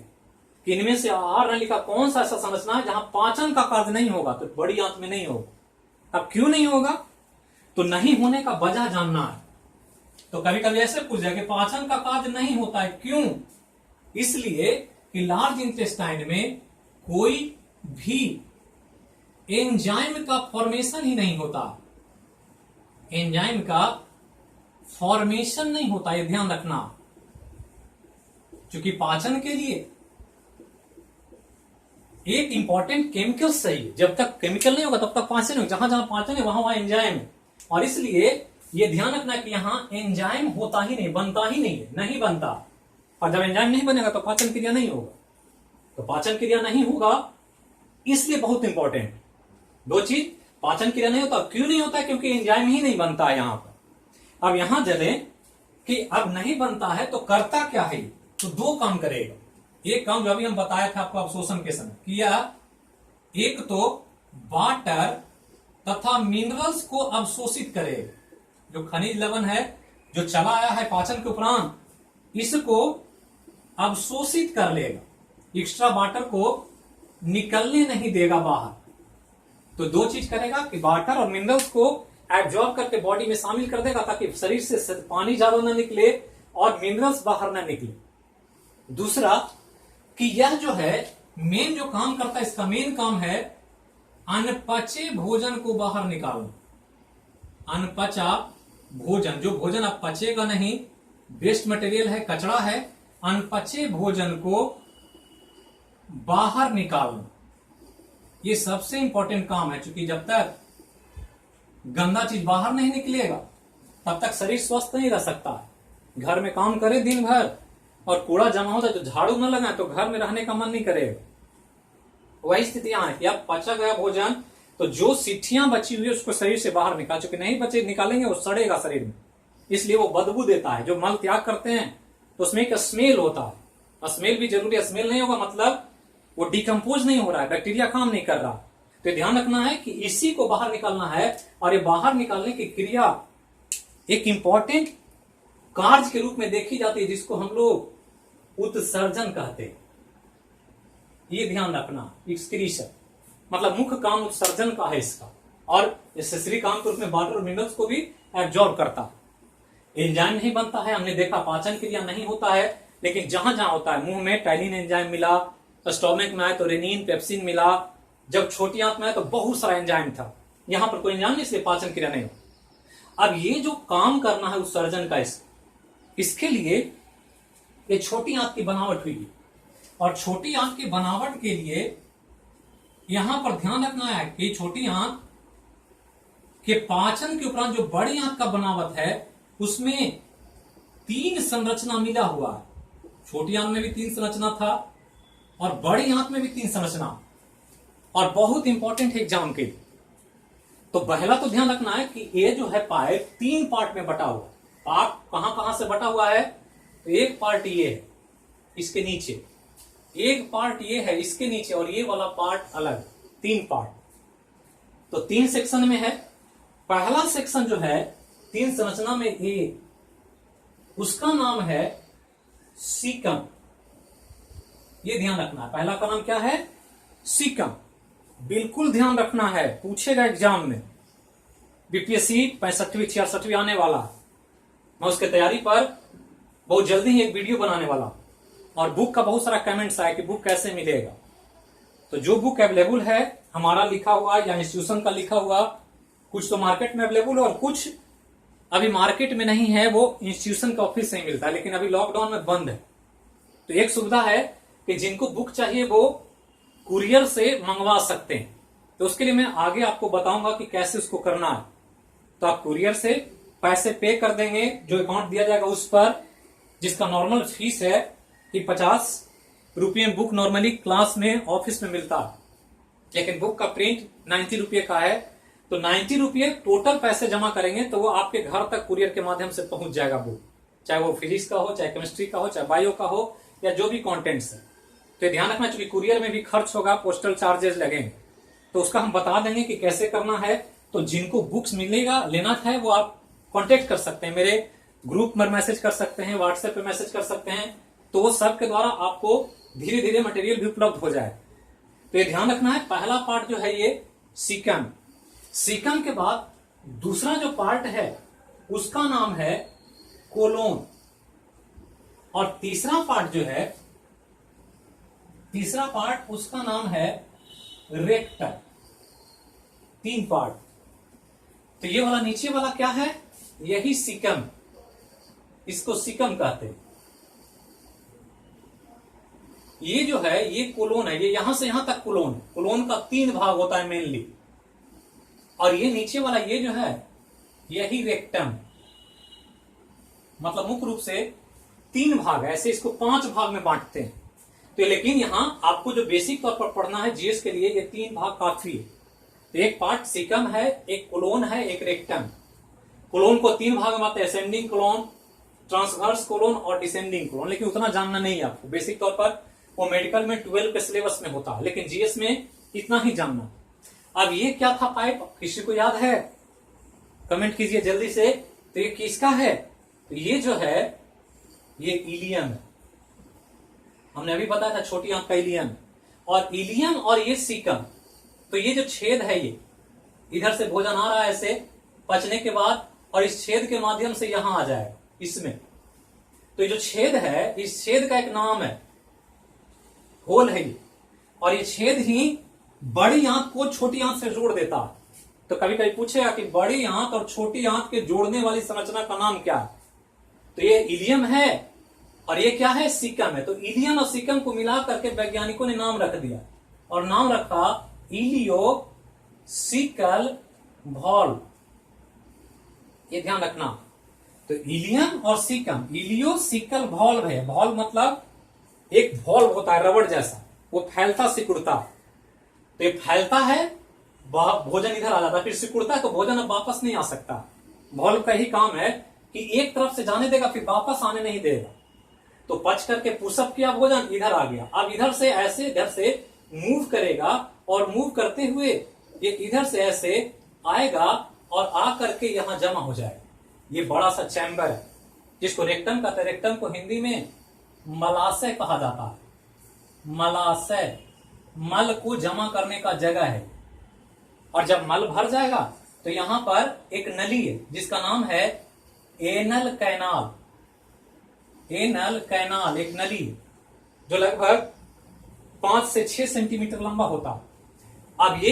Speaker 1: कि इनमें से आहार नली का कौन सा ऐसा संरचना है जहां पाचन का कार्य नहीं होगा। तो बड़ी आंत में नहीं होगा। अब क्यों नहीं होगा, तो नहीं होने का वजह जानना है। तो कभी कभी ऐसे पूछ जाए कि पाचन का कार्य नहीं होता है, क्यों? इसलिए कि लार्ज इंटेस्टाइन में कोई भी एंजाइम का फॉर्मेशन ही नहीं होता। एंजाइम का फॉर्मेशन नहीं होता, ये ध्यान रखना। क्योंकि पाचन के लिए एक इंपॉर्टेंट केमिकल चाहिए, जब तक केमिकल नहीं होगा तब तक पाचन नहीं होगा। जहां जहां पाचन है वहां वहां एंजाइम है, और इसलिए ये ध्यान रखना कि यहां एंजाइम होता ही नहीं, बनता ही नहीं है, नहीं बनता। और जब एंजाइम नहीं बनेगा तो पाचन क्रिया नहीं होगा। तो पाचन क्रिया नहीं होगा, इसलिए बहुत इंपॉर्टेंट दो चीज, पाचन क्रिया नहीं होता। क्यों नहीं होता? क्योंकि एंजाइम ही नहीं बनता है यहां पर। अब यहां चले कि अब नहीं बनता है तो करता क्या है, तो 2 काम करेगा। एक काम जो अभी हम बताया था आपको अवशोषण के समय किया, एक तो वाटर तथा मिनरल्स को अवशोषित करेगा। जो खनिज लवण है जो चला आया है पाचन के उपरांत, इसको अवशोषित कर लेगा, एक्स्ट्रा वाटर को निकलने नहीं देगा बाहर। तो 2 चीज करेगा कि वाटर और मिनरल्स को एब्जॉर्ब करके बॉडी में शामिल कर देगा ताकि शरीर से पानी ज्यादा ना निकले और मिनरल्स बाहर ना निकले। दूसरा कि यह जो है मेन जो काम करता है, इसका मेन काम है अनपचे भोजन को बाहर निकालना। अनपचा भोजन, जो भोजन अब पचेगा नहीं, वेस्ट मटेरियल है, कचरा है, अनपचे भोजन को बाहर निकालना, ये सबसे इंपॉर्टेंट काम है। क्योंकि जब तक गंदा चीज बाहर नहीं निकलेगा तब तक शरीर स्वस्थ नहीं रह सकता है। घर में काम करे दिन भर और कूड़ा जमा होता है तो झाड़ू न लगाए तो घर में रहने का मन नहीं करेगा। वही स्थितियां है कि अब पचा गया भोजन तो जो सिट्ठियां बची हुई है उसको शरीर से बाहर निकाल, चुके नहीं बचे निकालेंगे वो सड़ेगा शरीर में, इसलिए वो बदबू देता है। जो मल त्याग करते हैं तो उसमें एक स्मेल होता है। स्मेल भी जरूरी है, स्मेल नहीं होगा मतलब वो डिकम्पोज नहीं हो रहा है, बैक्टीरिया काम नहीं कर रहा। तो ध्यान रखना है कि इसी को बाहर निकालना है, और ये बाहर निकालने की क्रिया एक इंपॉर्टेंट कार्य के रूप में देखी जाती है, जिसको हम लोग उत्सर्जन कहते हैं। ये ध्यान रखना, एक्सक्रीशन मतलब मुख्य काम उत्सर्जन का है इसका, और एक्सेसरी काम के रूप में वाटर और मिनरल्स को भी एब्जॉर्ब करता है। एंजाइम नहीं बनता है, हमने देखा पाचन क्रिया नहीं होता है, लेकिन जहां जहां होता है, मुंह में टाइलिन एंजाइम मिला, स्टोमक में आए तो रेनिन पेप्सिन मिला, जब छोटी आंत में आए तो बहुत सारा एंजाइम था। यहां पर कोई एंजाइम नहीं, इसलिए पाचन क्रिया नहीं हो। अब ये जो काम करना है उत्सर्जन का, इसके लिए ये छोटी आंत की बनावट हुई, और छोटी आंत की बनावट के लिए यहां पर ध्यान रखना है कि छोटी आंत के पाचन के उपरांत जो बड़ी आंत का बनावट है उसमें 3 संरचना मिला हुआ है। छोटी आंत में भी 3 संरचना था और बड़ी आंत में भी 3 संरचना, और बहुत इंपॉर्टेंट है एग्जाम के लिए। तो पहला तो ध्यान रखना है कि ये जो है पाइप 3 पार्ट में बटा हुआ है। पार्ट कहां कहां से बटा हुआ है? तो एक पार्ट ये है इसके नीचे, एक पार्ट ये है इसके नीचे, और ये वाला पार्ट अलग, 3 पार्ट। तो 3 सेक्शन में है। पहला सेक्शन जो है 3 संरचना में ए, उसका नाम है सीकम। ये ध्यान रखना है, पहला का नाम क्या है? सीकम। बिल्कुल ध्यान रखना है, पूछेगा एग्जाम में। बीपीएससी 65वीं 66वीं आने वाला, मैं उसके तैयारी पर बहुत जल्दी ही एक वीडियो बनाने वाला, और बुक का बहुत सारा कमेंट्स आया कि बुक कैसे मिलेगा। तो जो बुक अवेलेबल है हमारा लिखा हुआ या इंस्टीट्यूशन का लिखा हुआ, कुछ तो मार्केट में अवेलेबल है और कुछ अभी मार्केट में नहीं है, वो इंस्टीट्यूशन का ऑफिस से ही मिलता है, लेकिन अभी लॉकडाउन में बंद है। तो एक सुविधा है कि जिनको बुक चाहिए वो कुरियर से मंगवा सकते हैं। तो उसके लिए मैं आगे आपको बताऊंगा कि कैसे उसको करना है। तो आप कुरियर से पैसे पे कर देंगे, जो अकाउंट दिया जाएगा उस पर, जिसका नॉर्मल फीस है कि 50 रुपये बुक नॉर्मली क्लास में ऑफिस में मिलता है, लेकिन बुक का प्रिंट 90 रुपये का है। तो 90 रुपये टोटल पैसे जमा करेंगे तो वो आपके घर तक कुरियर के माध्यम से पहुंच जाएगा बुक, चाहे वो फिजिक्स का हो, चाहे केमिस्ट्री का हो, चाहे बायो का हो, या जो भी कॉन्टेंट्स है। तो ध्यान रखना, चूंकि कुरियर में भी खर्च होगा, पोस्टल चार्जेस लगेंगे, तो उसका हम बता देंगे कि कैसे करना है। तो जिनको बुक्स मिलेगा, लेना है, वो आप कांटेक्ट कर सकते हैं, मेरे ग्रुप में मैसेज कर सकते हैं, व्हाट्सएप पे मैसेज कर सकते हैं। तो वो सब के द्वारा आपको धीरे धीरे मटेरियल भी उपलब्ध हो जाए। तो ये ध्यान रखना है, पहला पार्ट जो है ये सीकम। सीकम के बाद दूसरा जो पार्ट है उसका नाम है कोलोन, और तीसरा पार्ट जो है, तीसरा पार्ट उसका नाम है रेक्टम। 3 पार्ट। तो ये वाला नीचे वाला क्या है? यही सीकम, इसको सीकम कहते हैं। ये जो है ये कोलोन है, ये यहां से यहां तक कोलोन। कोलोन का 3 भाग होता है मेनली, और ये नीचे वाला ये जो है यही रेक्टम, मतलब मुख्य रूप से 3 भाग, ऐसे इसको 5 भाग में बांटते हैं। तो लेकिन यहां आपको जो बेसिक तौर पर पढ़ना है जीएस के लिए, ये 3 भाग काफी है। तो एक पार्ट सीकम है, एक कोलोन है, एक रेक्टम। कोलोन को 3 भाग में बांटते हैं, असेंडिंग कोलोन, ट्रांसवर्स कोलोन और डिसेंडिंग कोलोन। लेकिन उतना जानना नहीं है आपको, बेसिक तौर पर वो मेडिकल में 12 के सिलेबस में होता है, लेकिन जीएस में इतना ही जानना। अब ये क्या था पाइप, किसी को याद है? कमेंट कीजिए जल्दी से। तो ये किसका है? तो ये जो है ये इलियम है। हमने अभी बताया था छोटी आंत का इलियम, और इलियम और ये सीकम। तो ये जो छेद है, ये इधर से भोजन आ रहा है ऐसे पचने के बाद, और इस छेद के माध्यम से यहां आ जाएगा इसमें। तो ये जो छेद है, इस छेद का एक नाम है, होल है ये, और ये छेद ही बड़ी आंत को छोटी आंत से जोड़ देता है। तो कभी कभी पूछेगा कि बड़ी आंत और छोटी आंत के जोड़ने वाली संरचना का नाम क्या है? तो ये इलियम है, और ये क्या है? सीकम है। तो इलियम और सीकम को मिला करके वैज्ञानिकों ने नाम रख दिया, और नाम रखा इलियो सिकल वॉल्व। ये ध्यान रखना। तो इलियम और सीकम, इलियो सिकल वॉल्व है। वॉल्व मतलब एक वॉल्व होता है रबड़ जैसा, वो फैलता सिकुड़ता। तो ये फैलता है, भोजन इधर आ जाता है, फिर सिकुड़ता है, तो भोजन अब वापस नहीं आ सकता। वॉल्व का ही काम है कि एक तरफ से जाने देगा फिर वापस आने नहीं देगा। तो पच करके पुशअप किया भोजन, इधर आ गया, अब इधर से ऐसे इधर से मूव करेगा और मूव करते हुए ये इधर से ऐसे आएगा और आ करके यहां जमा हो जाएगा। ये बड़ा सा चैम्बर है जिसको रेक्टम कहते हैं। रेक्टम को हिंदी में मलाशय कहा जाता है। मलाशय मल को जमा करने का जगह है। और जब मल भर जाएगा तो यहां पर एक नली है जिसका नाम है एनल कैनाल। एनल कैनाल एक नली जो लगभग 5 से 6 सेंटीमीटर लंबा होता। अब ये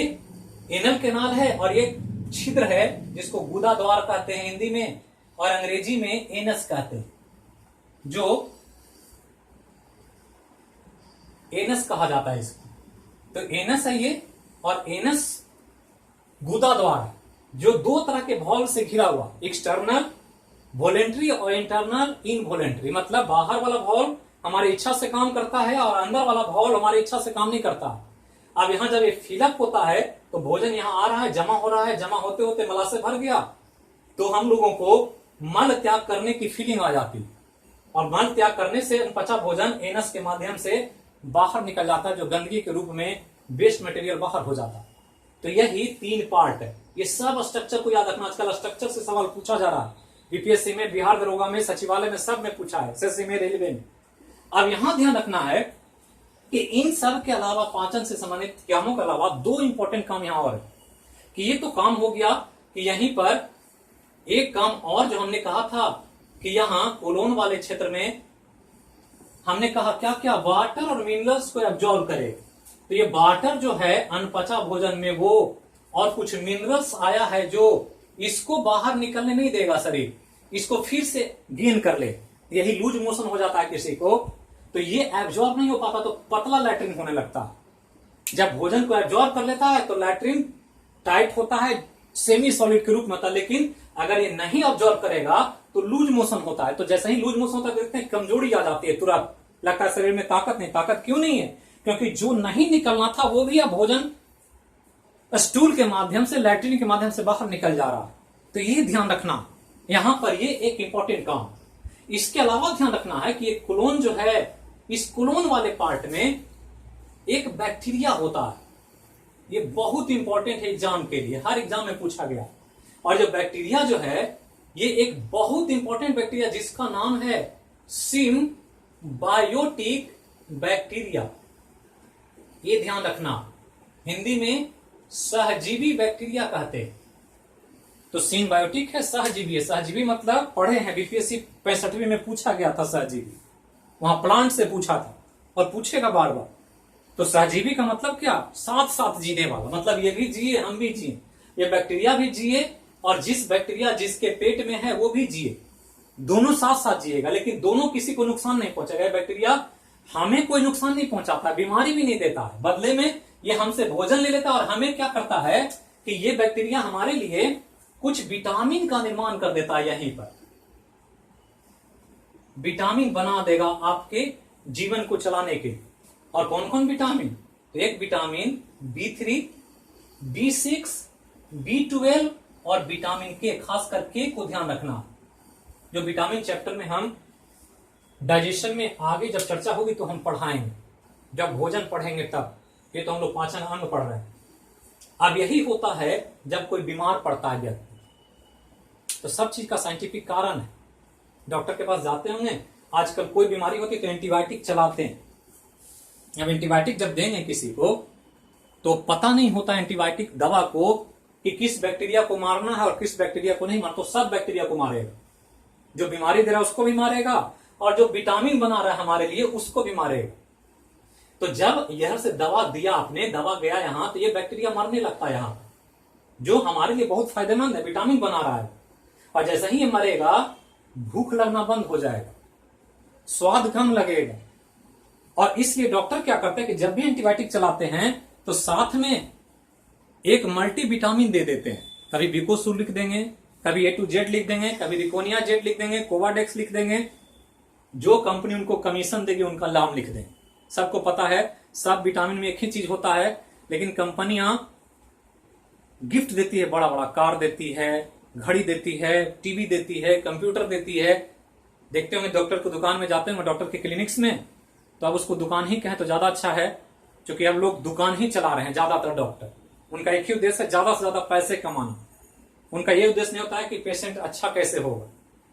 Speaker 1: एनल कैनाल है और ये छिद्र है जिसको गुदा द्वार कहते हैं हिंदी में, और अंग्रेजी में एनस कहते हैं, जो एनस कहा जाता है इसको। तो एनस है ये, और एनस गुदा द्वार है जो 2 तरह के वॉल्व से घिरा हुआ, एक्सटर्नल वॉलेंट्री और इंटरनल इनवॉलेंट्री। मतलब बाहर वाला वॉल्व हमारी इच्छा से काम करता है और अंदर वाला वॉल्व हमारी इच्छा से काम नहीं करता। अब यहां जब ये फिलअप होता है तो भोजन यहां आ रहा है, जमा हो रहा है, जमा होते होते मलाशय भर गया तो हम लोगों को मल त्याग करने की फीलिंग आ जाती, और मल त्याग करने से पचा भोजन एनस के माध्यम से बाहर निकल जाता है, जो गंदगी के रूप में वेस्ट मटेरियल बाहर हो जाता है। तो यही 3 पार्ट है। ये सब स्ट्रक्चर को याद रखना। आजकल स्ट्रक्चर से सवाल पूछा जा रहा है, बीपीएससी में, बिहार दरोगा में, सचिवालय में, सब में पूछा है, एसएससी में, रेलवे में। अब यहां ध्यान रखना है कि इन सब के अलावा, पाचन से संबंधित कामों के अलावा 2 इंपॉर्टेंट काम यहां और है। कि ये तो काम हो गया कि यहीं पर एक काम और जो हमने कहा था कि यहां कोलोन वाले क्षेत्र में हमने कहा क्या क्या, वाटर और मिनरल्स को एब्जॉर्ब करे। तो ये वाटर जो है अनपचा भोजन में वो, और कुछ मिनरल्स आया है जो इसको बाहर निकलने नहीं देगा शरीर, इसको फिर से गेन कर ले। यही लूज मोशन हो जाता है किसी को, तो ये एब्जॉर्ब नहीं हो पाता तो पतला लैट्रिन होने लगता है। जब भोजन को एब्जॉर्ब कर लेता है तो लैट्रिन टाइट होता है, सेमी सॉलिड के रूप में होता है। लेकिन अगर ये नहीं ऑब्जॉर्व करेगा तो लूज मोशन होता है। तो जैसे ही लूज मोशन होता है देखते हैं कमजोरी आ जाती है, तुरंत लगता है शरीर में ताकत नहीं। ताकत क्यों नहीं है? क्योंकि जो नहीं निकलना था वो भी अब भोजन स्टूल के माध्यम से, लैट्रिन के माध्यम से बाहर निकल जा रहा है। तो ये ध्यान रखना, यहां पर ये एक इंपॉर्टेंट काम। इसके अलावा ध्यान रखना है कि ये कोलोन जो है, इस कोलोन वाले पार्ट में एक बैक्टीरिया होता है। ये बहुत इंपॉर्टेंट है एग्जाम के लिए, हर एग्जाम में पूछा गया। और जो बैक्टीरिया जो है ये एक बहुत इंपॉर्टेंट बैक्टीरिया जिसका नाम है सिम्बायोटिक बैक्टीरिया। ये ध्यान रखना, हिंदी में सहजीवी बैक्टीरिया कहते हैं। तो सिम्बायोटिक है, सहजीवी है। सहजीवी मतलब पढ़े हैं, बीपीएससी 65वीं में पूछा गया था सहजीवी, वहां प्लांट से पूछा था और पूछेगा बार बार। तो सहजीवी का मतलब क्या? साथ साथ जीने वाला, मतलब ये भी जिए हम भी जिए, ये बैक्टीरिया भी जिए और जिस बैक्टीरिया जिसके पेट में है वो भी जिए, दोनों साथ साथ जिएगा। लेकिन दोनों किसी को नुकसान नहीं पहुंचाएगा। बैक्टीरिया हमें कोई नुकसान नहीं पहुंचाता, बीमारी भी नहीं देता है, बदले में ये हमसे भोजन ले लेता है और हमें क्या करता है कि ये बैक्टीरिया हमारे लिए कुछ विटामिन का निर्माण कर देता है। यहीं पर विटामिन बना देगा आपके जीवन को चलाने के। और कौन कौन विटामिन? तो एक विटामिन B3, B6, B12 और विटामिन के, खासकर के को ध्यान रखना। जो विटामिन चैप्टर में हम डाइजेशन में आगे जब चर्चा होगी तो हम पढ़ाएंगे, जब भोजन पढ़ेंगे तब। ये तो हम लोग पाचन अंग पढ़ रहे हैं। अब यही होता है जब कोई बीमार पड़ता है व्यक्ति, तो सब चीज का साइंटिफिक कारण है। डॉक्टर के पास जाते होंगे, आजकल कोई बीमारी होती है तो एंटीबायोटिक चलाते हैं। अब एंटीबायोटिक जब देंगे किसी को तो पता नहीं होता एंटीबायोटिक दवा को कि किस बैक्टीरिया को मारना है और किस बैक्टीरिया को नहीं मारना। तो सब बैक्टीरिया को मारेगा, जो बीमारी दे रहा है उसको भी मारेगा और जो विटामिन बना रहा है हमारे लिए उसको भी मारेगा। तो जब यहां से दवा दिया आपने, दवा गया यहां, तो ये बैक्टीरिया मरने लगता है यहां, जो हमारे लिए बहुत फायदेमंद है, विटामिन बना रहा है। और जैसे ही ये मरेगा भूख लगना बंद हो जाएगा, स्वाद कम लगेगा। और इसलिए डॉक्टर क्या करते हैं कि जब भी एंटीबायोटिक चलाते हैं तो साथ में एक मल्टी विटामिन दे देते हैं। कभी बिकोसूल लिख देंगे, कभी A to Z लिख देंगे, कभी रिकोनिया जेड लिख देंगे, कोवाडेक्स लिख देंगे। जो कंपनी उनको कमीशन देगी उनका नाम लिख देंगे। सबको पता है सब विटामिन में एक ही चीज होता है, लेकिन कंपनियां गिफ्ट देती है, बड़ा बड़ा कार देती है, घड़ी देती है, टीवी देती है, कंप्यूटर देती है। देखते होंगे डॉक्टर की दुकान में जाते हैं, डॉक्टर के क्लिनिक्स में, तो अब उसको दुकान ही कहें तो ज्यादा अच्छा है, क्योंकि अब लोग दुकान ही चला रहे हैं ज्यादातर डॉक्टर। उनका एक ही उद्देश्य है ज्यादा से ज्यादा पैसे कमाना। उनका ये उद्देश्य नहीं होता है कि पेशेंट अच्छा कैसे होगा।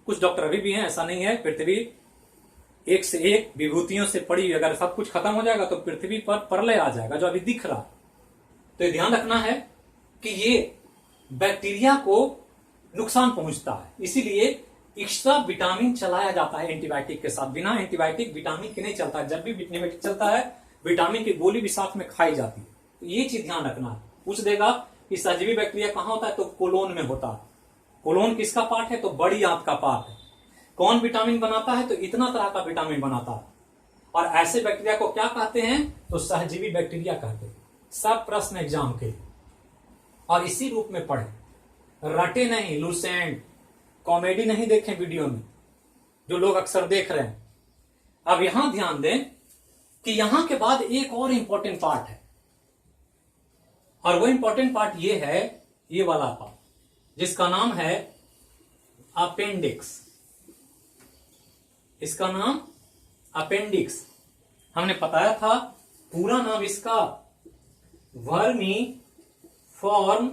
Speaker 1: कुछ डॉक्टर अभी भी हैं, ऐसा नहीं है। पृथ्वी एक से एक विभूतियों से पड़ी, अगर सब कुछ खत्म हो जाएगा तो पृथ्वी पर प्रलय आ जाएगा, जो अभी दिख रहा है। तो ये ध्यान रखना है कि ये बैक्टीरिया को नुकसान पहुंचता है, इसीलिए एक्स्ट्रा विटामिन चलाया जाता है एंटीबायोटिक के साथ। बिना एंटीबायोटिक विटामिन के नहीं चलता है। जब भी एंटीबायोटिक चलता है, विटामिन की गोली भी साथ में खाई जाती है। तो ये चीज ध्यान रखना है। पूछ देगा कि सहजीवी बैक्टीरिया कहां होता है, तो कोलोन में होता है। कोलोन किसका पार्ट है, तो बड़ी आंत का पार्ट है। कौन विटामिन बनाता है, तो इतना तरह का विटामिन बनाता है। और ऐसे बैक्टीरिया को क्या कहते हैं, तो सहजीवी बैक्टीरिया कहते हैं। सब प्रश्न एग्जाम के, और इसी रूप में पढ़े, रटे नहीं, लूसेंट कॉमेडी नहीं देखें वीडियो में, जो लोग अक्सर देख रहे हैं। अब यहां ध्यान दें कि यहां के बाद एक और इंपॉर्टेंट पार्ट है, और वो इंपॉर्टेंट पार्ट ये है, ये वाला पार्ट, जिसका नाम है अपेंडिक्स। इसका नाम अपेंडिक्स। हमने बताया था पूरा नाम इसका वर्मी फॉर्म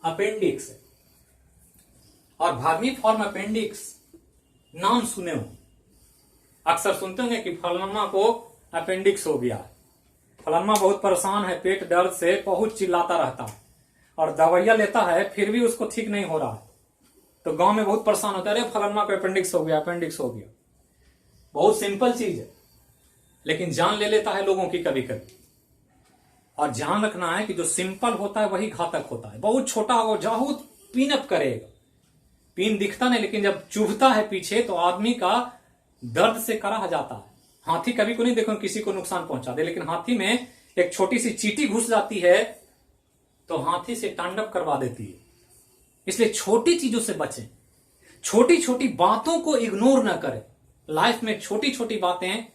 Speaker 1: अपेंडिक्स है। और वर्मी फॉर्म अपेंडिक्स नाम सुने हो, अक्सर सुनते होंगे कि फलाना को अपेंडिक्स हो गया, फलाना बहुत परेशान है, पेट दर्द से बहुत चिल्लाता रहता है, और दवाइयां लेता है फिर भी उसको ठीक नहीं हो रहा है। तो गांव में बहुत परेशान होता है, अरे फलाना को अपेंडिक्स हो गया, अपेंडिक्स हो गया। बहुत सिंपल चीज है, लेकिन जान ले लेता है लोगों की कभी कभी। और ध्यान रखना है कि जो सिंपल होता है वही घातक होता है। बहुत छोटा हो, बहुत पीनअप करेगा, पीन दिखता नहीं, लेकिन जब चुभता है पीछे तो आदमी का दर्द से कराह जाता है। हाथी कभी को नहीं देखो किसी को नुकसान पहुंचा दे, लेकिन हाथी में एक छोटी सी चींटी घुस जाती है तो हाथी से तांडव करवा देती है। इसलिए छोटी चीजों से बचें, छोटी छोटी बातों को इग्नोर ना करें। लाइफ में छोटी छोटी बातें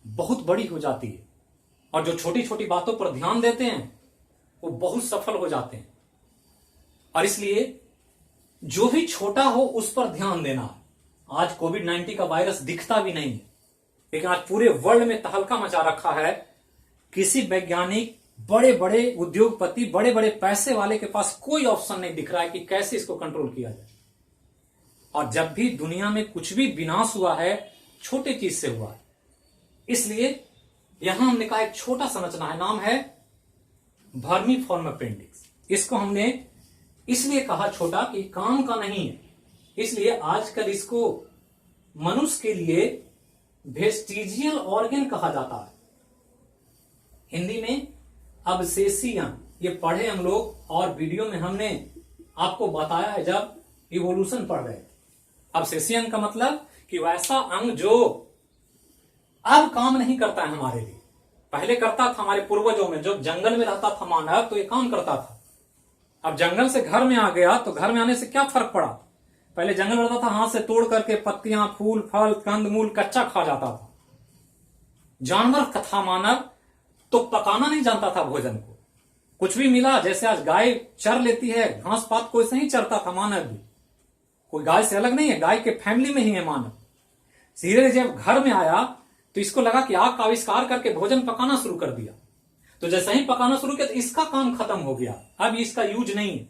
Speaker 1: बहुत बड़ी हो जाती है, और जो छोटी छोटी बातों पर ध्यान देते हैं वो बहुत सफल हो जाते हैं। और इसलिए जो भी छोटा हो उस पर ध्यान देना। आज कोविड-19 का वायरस दिखता भी नहीं है, लेकिन आज पूरे वर्ल्ड में तहलका मचा रखा है। किसी वैज्ञानिक, बड़े बड़े उद्योगपति, बड़े बड़े पैसे वाले के पास कोई ऑप्शन नहीं दिख रहा है कि कैसे इसको कंट्रोल किया जाए। और जब भी दुनिया में कुछ भी विनाश हुआ है, छोटे चीज से हुआ है। इसलिए यहां हमने कहा एक छोटा संरचना है, नाम है वर्मी फॉर्म अपेंडिक्स। इसको हमने इसलिए कहा छोटा कि काम का नहीं है, इसलिए आजकल इसको मनुष्य के लिए वेस्टिजियल ऑर्गन कहा जाता है, हिंदी में अवशेषीय। ये पढ़े हम लोग, और वीडियो में हमने आपको बताया है जब इवोल्यूशन पढ़ रहे थे। अवशेषीय का मतलब कि वैसा अंग जो अब काम नहीं करता है हमारे लिए, पहले करता था हमारे पूर्वजों में। जब जंगल में रहता था मानव तो ये काम करता था। अब जंगल से घर में आ गया तो घर में आने से क्या फर्क पड़ा, पहले जंगल में रहता था, हाथ से तोड़ करके पत्तियां, फूल, फल, कंद मूल कच्चा खा जाता था। जानवर था मानव तो पकाना नहीं जानता था भोजन को। कुछ भी मिला, जैसे आज गाय चर लेती है, घास पात कोई से ही चरता था मानव भी, कोई गाय से अलग नहीं है, गाय के फैमिली में ही है मानव। धीरे जब घर में आया तो इसको लगा कि आग का आविष्कार करके भोजन पकाना शुरू कर दिया। तो जैसे ही पकाना शुरू किया तो इसका काम खत्म हो गया, अब इसका यूज नहीं है,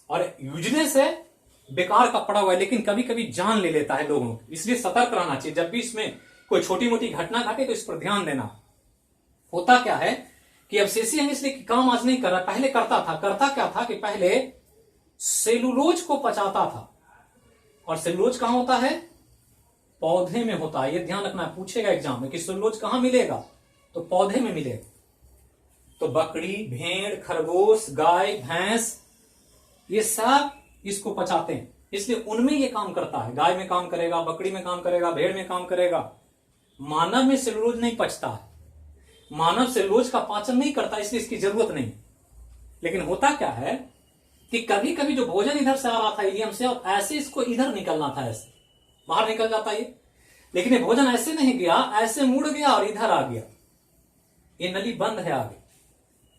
Speaker 1: और यूजने से बेकार का पड़ा हुआ है, लेकिन कभी कभी जान ले लेता है लोगों को। इसलिए सतर्क रहना चाहिए। जब भी इसमें कोई छोटी मोटी घटना घटे तो इस पर ध्यान देना। होता क्या है कि अवशेषीय अंग इसलिए काम आज नहीं कर रहा, पहले करता था। करता क्या था कि पहले सेलुलोज को पचाता था, और सेलुलोज कहां होता है, पौधे में होता है। ये ध्यान रखना है, पूछेगा एग्जाम में कि सेलुलोज कहां मिलेगा, तो पौधे में मिलेगा। तो बकरी, भेड़, खरगोश, गाय, भैंस, ये सब इसको पचाते हैं, इसलिए उनमें ये काम करता है। गाय में काम करेगा, बकरी में काम करेगा, भेड़ में काम करेगा। मानव में सेलुलोज नहीं पचता है, मानव सेलुलोज का पाचन नहीं करता, इसलिए इसकी जरूरत नहीं। लेकिन होता क्या है कि कभी कभी जो भोजन इधर से आ रहा था इलियम से, और ऐसे इसको इधर निकलना था, ऐसे बाहर निकल जाता ये, लेकिन ये भोजन ऐसे नहीं गया, ऐसे मुड़ गया और इधर आ गया। ये नली बंद है, आगे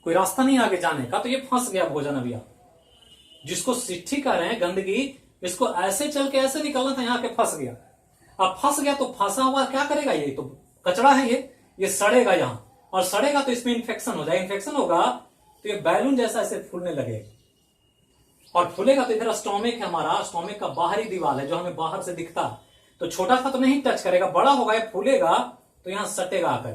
Speaker 1: कोई रास्ता नहीं आगे जाने का, तो ये फंस गया भोजन। अभी जिसको सिट्ठी कह रहे हैं गंदगी, इसको ऐसे चल के ऐसे निकलना था, यहाँ के फंस गया। अब फंस गया तो फंसा हुआ क्या करेगा, ये तो कचरा है, ये सड़ेगा यहां, और सड़ेगा तो इसमें इन्फेक्शन हो जाएगा। इन्फेक्शन होगा तो ये बैलून जैसा ऐसे फूलने लगेगा, और फूलेगा तो इधर स्टोमिक है हमारा, स्टोमिक का बाहरी दीवार है जो हमें बाहर से दिखता है, तो छोटा सा तो नहीं टच करेगा, बड़ा होगा, ये फूलेगा तो यहां सटेगा आकर।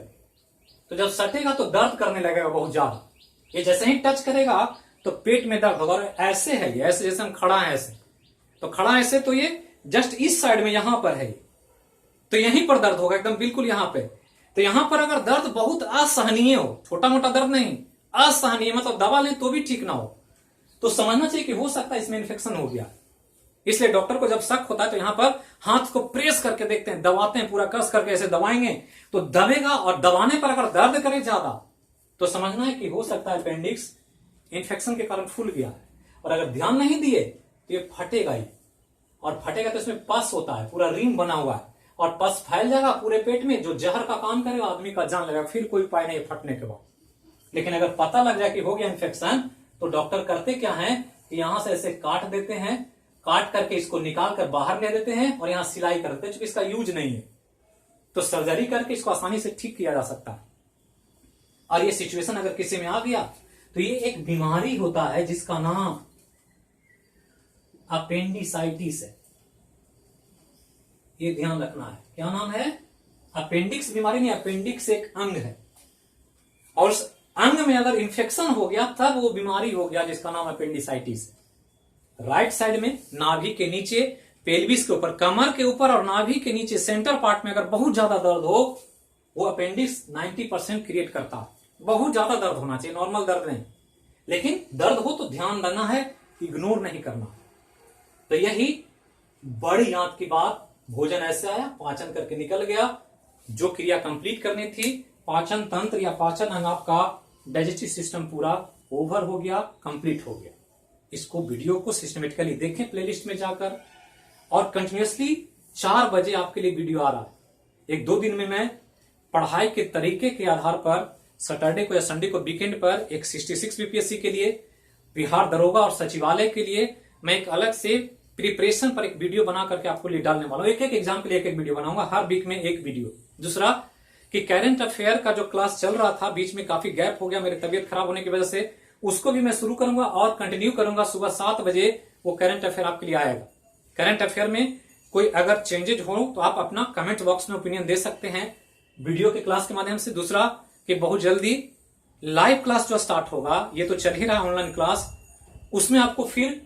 Speaker 1: तो जब सटेगा तो दर्द करने लगेगा बहुत ज्यादा। ये जैसे ही टच करेगा तो पेट में दर्द होगा। और ऐसे है ये, ऐसे जैसे हम खड़ा है ऐसे, तो खड़ा ऐसे, तो ये जस्ट इस साइड में यहां पर है, तो यहीं पर दर्द होगा एकदम बिल्कुल यहां पे। तो यहां पर अगर दर्द बहुत असहनीय हो, छोटा मोटा दर्द नहीं, असहनीय मतलब दवा लें तो भी ठीक ना हो, तो समझना चाहिए कि हो सकता है इसमें इन्फेक्शन हो गया। इसलिए डॉक्टर को जब शक होता है तो यहां पर हाथ को प्रेस करके देखते हैं, दबाते हैं, पूरा कस करके ऐसे दबाएंगे तो दबेगा, और दबाने पर अगर दर्द करे ज्यादा तो समझना है कि हो सकता है अपेंडिक्स इन्फेक्शन के कारण फूल गया है। और अगर ध्यान नहीं दिए तो ये फटेगा ही, और फटेगा तो इसमें पस होता है, पूरा रिंग बना हुआ है, और पस फैल जाएगा पूरे पेट में, जो जहर का काम करेगा, आदमी का जान लगेगा, फिर कोई उपाय नहीं फटने के बाद। लेकिन अगर पता लग जाए कि हो गया इन्फेक्शन, तो डॉक्टर करते क्या है कि यहां से ऐसे काट देते हैं, काट करके इसको निकाल कर बाहर ले देते हैं, और यहां सिलाई कर देते हैं, क्योंकि इसका यूज नहीं है, तो सर्जरी करके इसको आसानी से ठीक किया जा सकता है। और ये सिचुएशन अगर किसी में आ गया तो ये एक बीमारी होता है जिसका नाम अपेंडिसाइटिस है। ये ध्यान रखना है, क्या नाम है? अपेंडिक्स बीमारी नहीं, अपेंडिक्स एक अंग है, और उस अंग में अगर इंफेक्शन हो गया तब वो बीमारी हो गया जिसका नाम अपेंडिसाइटिस है। राइट साइड में नाभि के नीचे, पेल्विस के ऊपर, कमर के ऊपर और नाभि के नीचे सेंटर पार्ट में अगर बहुत ज्यादा दर्द हो, वो अपेंडिक्स 90% क्रिएट करता है। बहुत ज्यादा दर्द होना चाहिए, नॉर्मल दर्द नहीं, लेकिन दर्द हो तो ध्यान देना है, इग्नोर नहीं करना। तो यही बड़ी आंत की बात, भोजन ऐसे आया, पाचन करके निकल गया, जो क्रिया कंप्लीट करनी थी, पाचन तंत्र या पाचन अंग आपका डाइजेस्टिव सिस्टम पूरा ओवर हो गया, कंप्लीट हो गया। इसको वीडियो को सिस्टमेटिकली देखें प्लेलिस्ट में जाकर, और कंटिन्यूअसली 4 बजे आपके लिए वीडियो आ रहा है। 1-2 दिन में मैं पढ़ाई के तरीके के आधार पर सैटरडे को या संडे को वीकेंड पर एक 66 बीपीएससी के लिए, बिहार दरोगा और सचिवालय के लिए मैं एक अलग से प्रिपरेशन पर एक वीडियो बना करके आपको लिए डालने वाला हूं। एक एग्जाम के लिए एक वीडियो बनाऊंगा, हर वीक में एक वीडियो। दूसरा कि करेंट अफेयर का जो क्लास चल रहा था, बीच में काफी गैप हो गया मेरी तबीयत खराब होने की वजह से, उसको भी मैं शुरू करूंगा और कंटिन्यू करूंगा। सुबह 7 बजे वो करंट अफेयर आपके लिए आएगा। करंट अफेयर में कोई अगर चेंजेज हो तो आप अपना कमेंट बॉक्स में ओपिनियन दे सकते हैं वीडियो के क्लास के माध्यम से। दूसरा कि बहुत जल्दी लाइव क्लास जो स्टार्ट होगा, ये तो चल ही रहा है ऑनलाइन क्लास, उसमें आपको फिर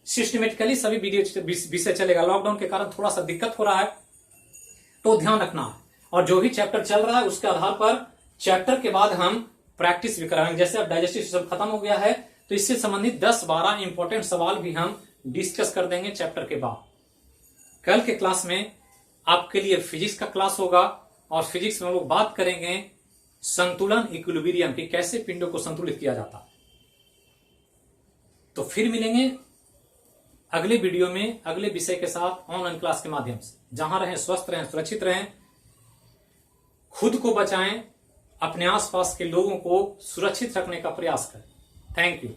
Speaker 1: सिस्टमेटिकली सभी वीडियो विषय चलेगा। लॉकडाउन के कारण थोड़ा सा दिक्कत हो रहा है, तो ध्यान रखना है। और जो भी चैप्टर चल रहा है उसके आधार पर चैप्टर के बाद हम प्रैक्टिस भी कराएंगे। जैसे अब डाइजेस्टिव सिस्टम खत्म हो गया है, तो इससे संबंधित 10-12 इंपॉर्टेंट सवाल भी हम डिस्कस कर देंगे चैप्टर के बाद। कल के क्लास में आपके लिए फिजिक्स का क्लास होगा, और फिजिक्स में हम लोग बात करेंगे संतुलन, इक्विलिब्रियम, कि कैसे पिंडों को संतुलित किया जाता है। तो फिर मिलेंगे अगले वीडियो में अगले विषय के साथ ऑनलाइन क्लास के माध्यम से। जहां रहें स्वस्थ रहें, सुरक्षित रहें, खुद को बचाएं, अपने आसपास के लोगों को सुरक्षित रखने का प्रयास करें। Thank you.